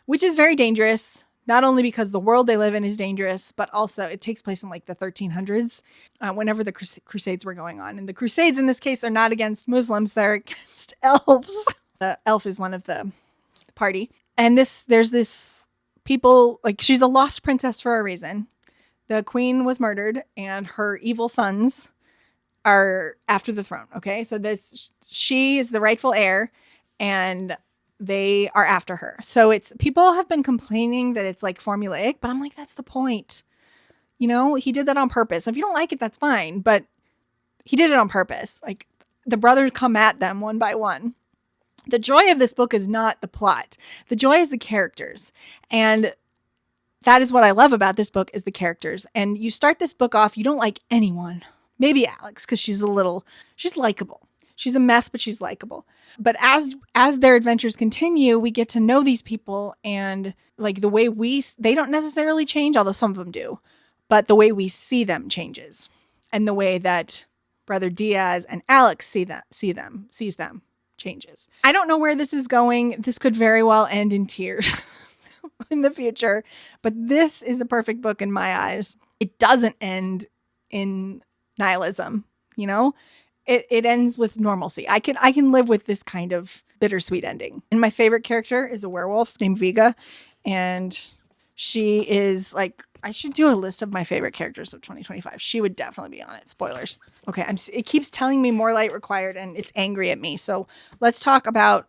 which is very dangerous. Not only because the world they live in is dangerous, but also it takes place in like the 1300s, whenever the Crusades were going on. And the Crusades in this case are not against Muslims, they're against elves. The elf is one of the party. And there's this people, like she's a lost princess for a reason. The queen was murdered and her evil sons are after the throne. Okay. So she is the rightful heir and they are after her. So people have been complaining that it's like formulaic, but I'm like, that's the point. You know, he did that on purpose. If you don't like it, that's fine. But he did it on purpose. Like the brothers come at them one by one. The joy of this book is not the plot. The joy is the characters. And that is what I love about this book is the characters. And you start this book off, you don't like anyone. Maybe Alex, because she's likable. She's a mess, but she's likable. But as their adventures continue, we get to know these people, and like the way they don't necessarily change, although some of them do, but the way we see them changes, and the way that Brother Diaz and Alex sees them changes. I don't know where this is going. This could very well end in tears in the future, but this is a perfect book in my eyes. It doesn't end in nihilism, you know? It ends with normalcy. I can live with this kind of bittersweet ending. And my favorite character is a werewolf named Viga. And she is like, I should do a list of my favorite characters of 2025. She would definitely be on it. Spoilers. Okay. It keeps telling me more light required and it's angry at me. So let's talk about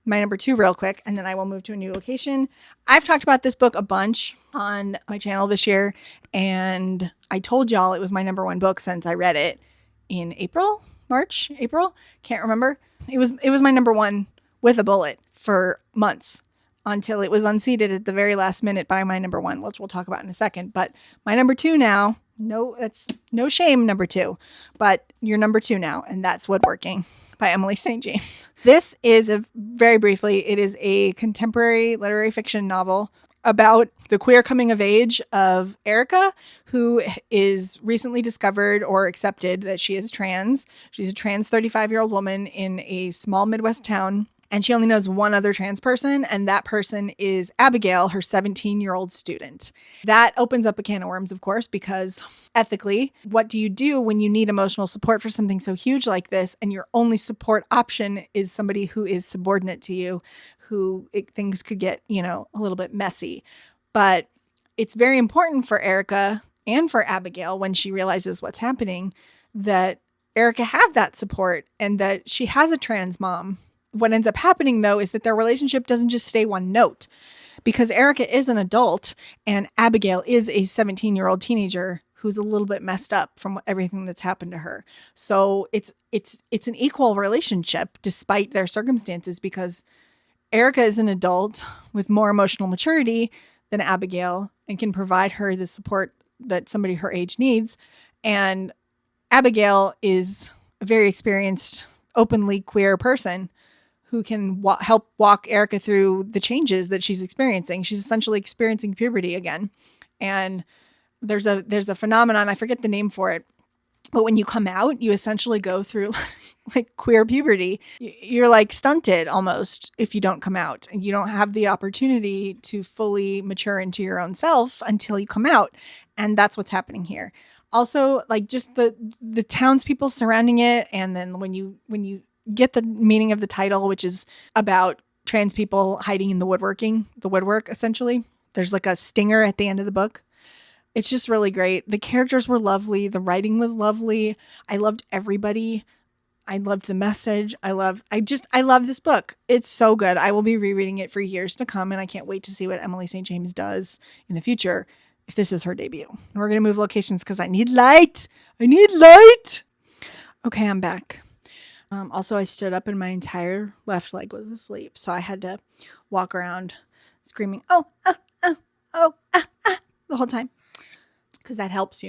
my number 2 real quick. And then I will move to a new location. I've talked about this book a bunch on my channel this year. And I told y'all it was my number 1 book since I read it in April, can't remember. It was my number 1 with a bullet for months until it was unseated at the very last minute by my number 1, which we'll talk about in a second. But my number 2 now, that's no shame, number 2, but you're number 2 now, and that's Woodworking by Emily St. James. This is very briefly, it is a contemporary literary fiction novel about the queer coming of age of Erica, who is recently discovered or accepted that she is trans. She's a trans 35-year-old woman in a small Midwest town, and she only knows one other trans person, and that person is Abigail, her 17-year-old student. That opens up a can of worms, of course, because ethically, what do you do when you need emotional support for something so huge like this, and your only support option is somebody who is subordinate to you, things could get, a little bit messy. But it's very important for Erica and for Abigail, when she realizes what's happening, that Erica have that support and that she has a trans mom. What ends up happening, though, is that their relationship doesn't just stay one note, because Erica is an adult and Abigail is a 17-year-old teenager who's a little bit messed up from everything that's happened to her. So it's an equal relationship despite their circumstances, because Erica is an adult with more emotional maturity than Abigail and can provide her the support that somebody her age needs. And Abigail is a very experienced, openly queer person who can help walk Erica through the changes that she's experiencing. She's essentially experiencing puberty again. And there's a phenomenon, I forget the name for it, but when you come out, you essentially go through like queer puberty. You're like stunted almost if you don't come out, and you don't have the opportunity to fully mature into your own self until you come out. And that's what's happening here. Also, like just the townspeople surrounding it. And then when you get the meaning of the title, which is about trans people hiding in the woodwork, essentially, there's like a stinger at the end of the book. It's just really great. The characters were lovely. The writing was lovely. I loved everybody. I loved the message. I love this book. It's so good. I will be rereading it for years to come, and I can't wait to see what Emily St. James does in the future if this is her debut. And we're going to move locations because I need light. Okay, I'm back. Also, I stood up and my entire left leg was asleep, so I had to walk around screaming, the whole time, because that helps,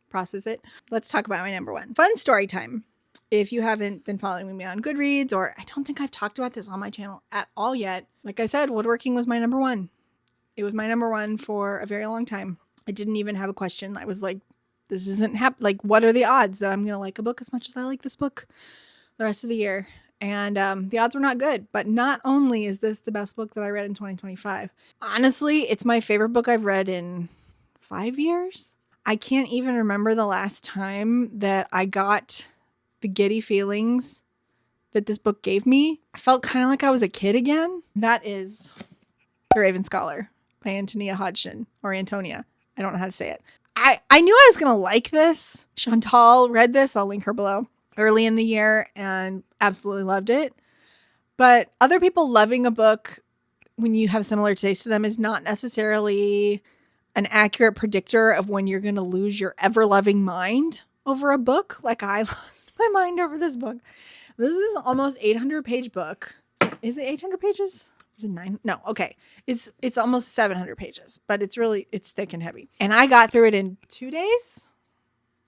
process it. Let's talk about my number one. Fun story time. If you haven't been following me on Goodreads, or I don't think I've talked about this on my channel at all yet. Like I said, woodworking was my number one. It was my number one for a very long time. I didn't even have a question. I was like, this isn't like, what are the odds that I'm going to like a book as much as I like this book the rest of the year? And the odds were not good. But not only is this the best book that I read in 2025, honestly, it's my favorite book I've read in 5 years. I can't even remember the last time that I got the giddy feelings that this book gave me. I felt kind of like I was a kid again. That is The Raven Scholar by Antonia Hodgson, or Antonia. I don't know how to say it. I knew I was going to like this. Chantal read this. I'll link her below. Early in the year, and absolutely loved it. But other people loving a book when you have similar taste to them is not necessarily an accurate predictor of when you're going to lose your ever-loving mind over a book. Like I lost my mind over this book. This is almost 800-page book. Is it 800 pages? Is it 9? No. Okay. It's almost 700 pages, but it's thick and heavy. And I got through it in 2 days.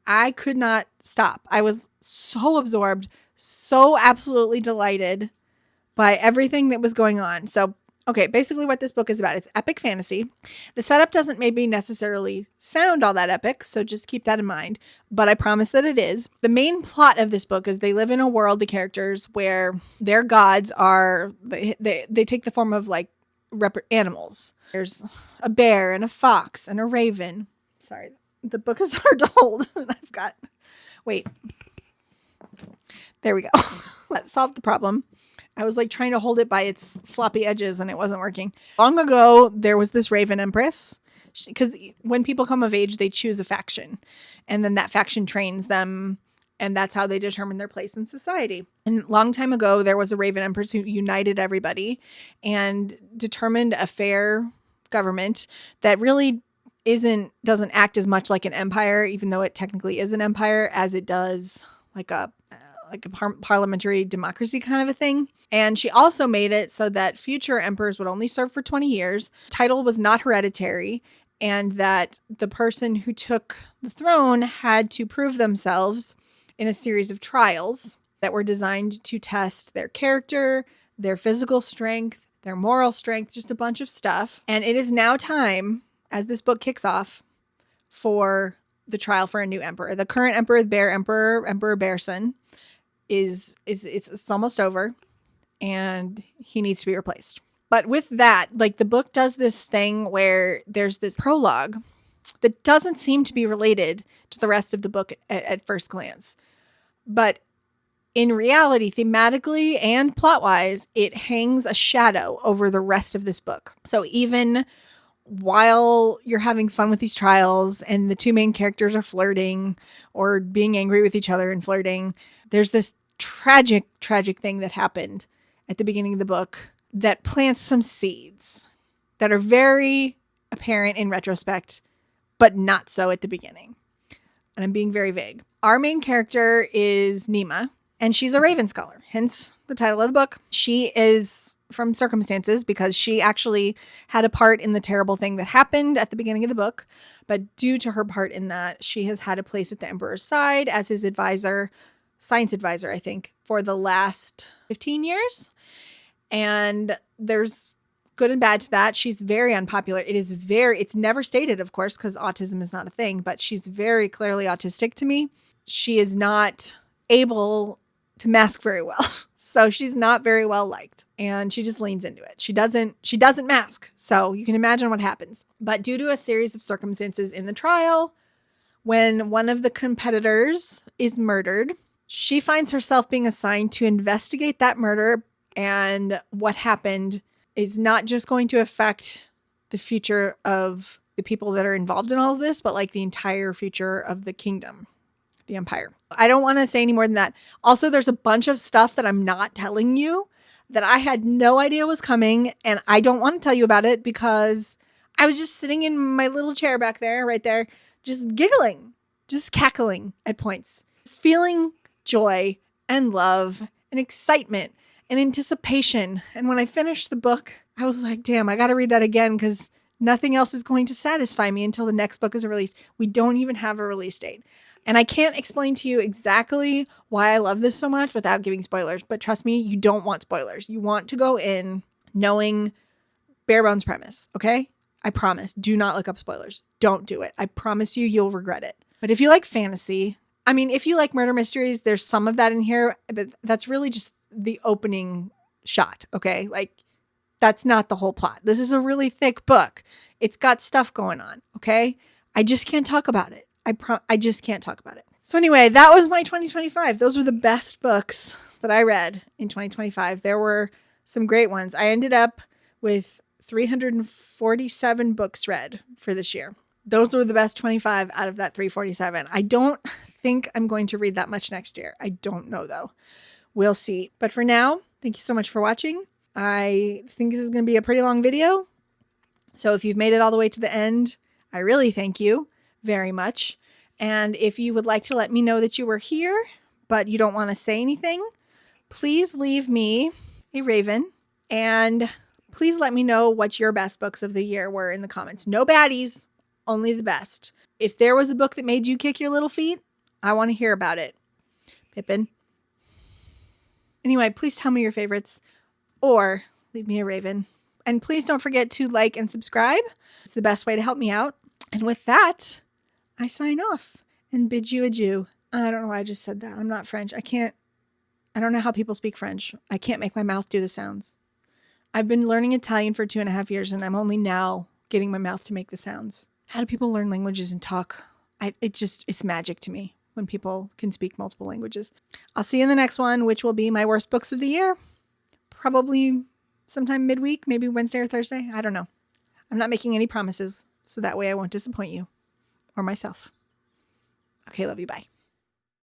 I could not stop. I was so absorbed, so absolutely delighted by everything that was going on. So, okay, basically what this book is about, it's epic fantasy. The setup doesn't maybe necessarily sound all that epic, so just keep that in mind. But I promise that it is. The main plot of this book is they live in a world, the characters, where their gods are, they take the form of like animals. There's a bear and a fox and a raven. Sorry. The book is hard to hold. Wait. There we go. That solved the problem. I was like trying to hold it by its floppy edges and it wasn't working. Long ago, there was this Raven Empress, because when people come of age, they choose a faction, and then that faction trains them, and that's how they determine their place in society. And a long time ago, there was a Raven Empress who united everybody and determined a fair government that really doesn't act as much like an empire, even though it technically is an empire, as it does like a parliamentary democracy kind of a thing. And she also made it so that future emperors would only serve for 20 years. Title was not hereditary, and that the person who took the throne had to prove themselves in a series of trials that were designed to test their character, their physical strength, their moral strength, just a bunch of stuff. And it is now time, as this book kicks off, for the trial for a new emperor. The current emperor, Emperor Bearson, it's almost over, and he needs to be replaced. But with that, like, the book does this thing where there's this prologue that doesn't seem to be related to the rest of the book at first glance. But in reality, thematically and plot-wise, it hangs a shadow over the rest of this book. So even while you're having fun with these trials and the two main characters are flirting or being angry with each other and flirting, there's this tragic thing that happened at the beginning of the book that plants some seeds that are very apparent in retrospect, but not so at the beginning. And I'm being very vague. Our main character is Nima, and she's a Raven Scholar, hence the title of the book. She is from circumstances because she actually had a part in the terrible thing that happened at the beginning of the book. But due to her part in that, she has had a place at the Emperor's side as his advisor, science advisor, I think, for the last 15 years. And there's good and bad to that. She's very unpopular. It's never stated, of course, because autism is not a thing, but she's very clearly autistic to me. She is not able to mask very well. So she's not very well liked, and she just leans into it. She doesn't mask. So you can imagine what happens. But due to a series of circumstances in the trial, when one of the competitors is murdered, she finds herself being assigned to investigate that murder, and what happened is not just going to affect the future of the people that are involved in all of this, but like the entire future of the kingdom, the empire. I don't want to say any more than that. Also, there's a bunch of stuff that I'm not telling you that I had no idea was coming, and I don't want to tell you about it because I was just sitting in my little chair back there, right there, just giggling, just cackling at points, just feeling joy and love and excitement and anticipation. And when I finished the book, I was like, damn, I got to read that again because nothing else is going to satisfy me until the next book is released. We don't even have a release date. And I can't explain to you exactly why I love this so much without giving spoilers. But trust me, you don't want spoilers. You want to go in knowing bare bones premise, okay? I promise. Do not look up spoilers. Don't do it. I promise you, you'll regret it. But if you like fantasy, I mean, if you like murder mysteries, there's some of that in here, but that's really just the opening shot, okay? Like, that's not the whole plot. This is a really thick book. It's got stuff going on, okay? I just can't talk about it. I just can't talk about it. So anyway, that was my 2025. Those were the best books that I read in 2025. There were some great ones. I ended up with 347 books read for this year. Those were the best 25 out of that 347. I don't think I'm going to read that much next year. I don't know though. We'll see. But for now, thank you so much for watching. I think this is going to be a pretty long video. So if you've made it all the way to the end, I really thank you very much. And if you would like to let me know that you were here, but you don't want to say anything, please leave me a raven and please let me know what your best books of the year were in the comments. No baddies, only the best. If there was a book that made you kick your little feet, I want to hear about it. Pippin. Anyway, please tell me your favorites or leave me a raven. And please don't forget to like and subscribe. It's the best way to help me out. And with that, I sign off and bid you adieu. I don't know why I just said that. I'm not French. I don't know how people speak French. I can't make my mouth do the sounds. I've been learning Italian for 2.5 years and I'm only now getting my mouth to make the sounds. How do people learn languages and talk? It's magic to me when people can speak multiple languages. I'll see you in the next one, which will be my worst books of the year. Probably sometime midweek, maybe Wednesday or Thursday. I don't know. I'm not making any promises, so that way I won't disappoint you or myself. Okay, love you. Bye.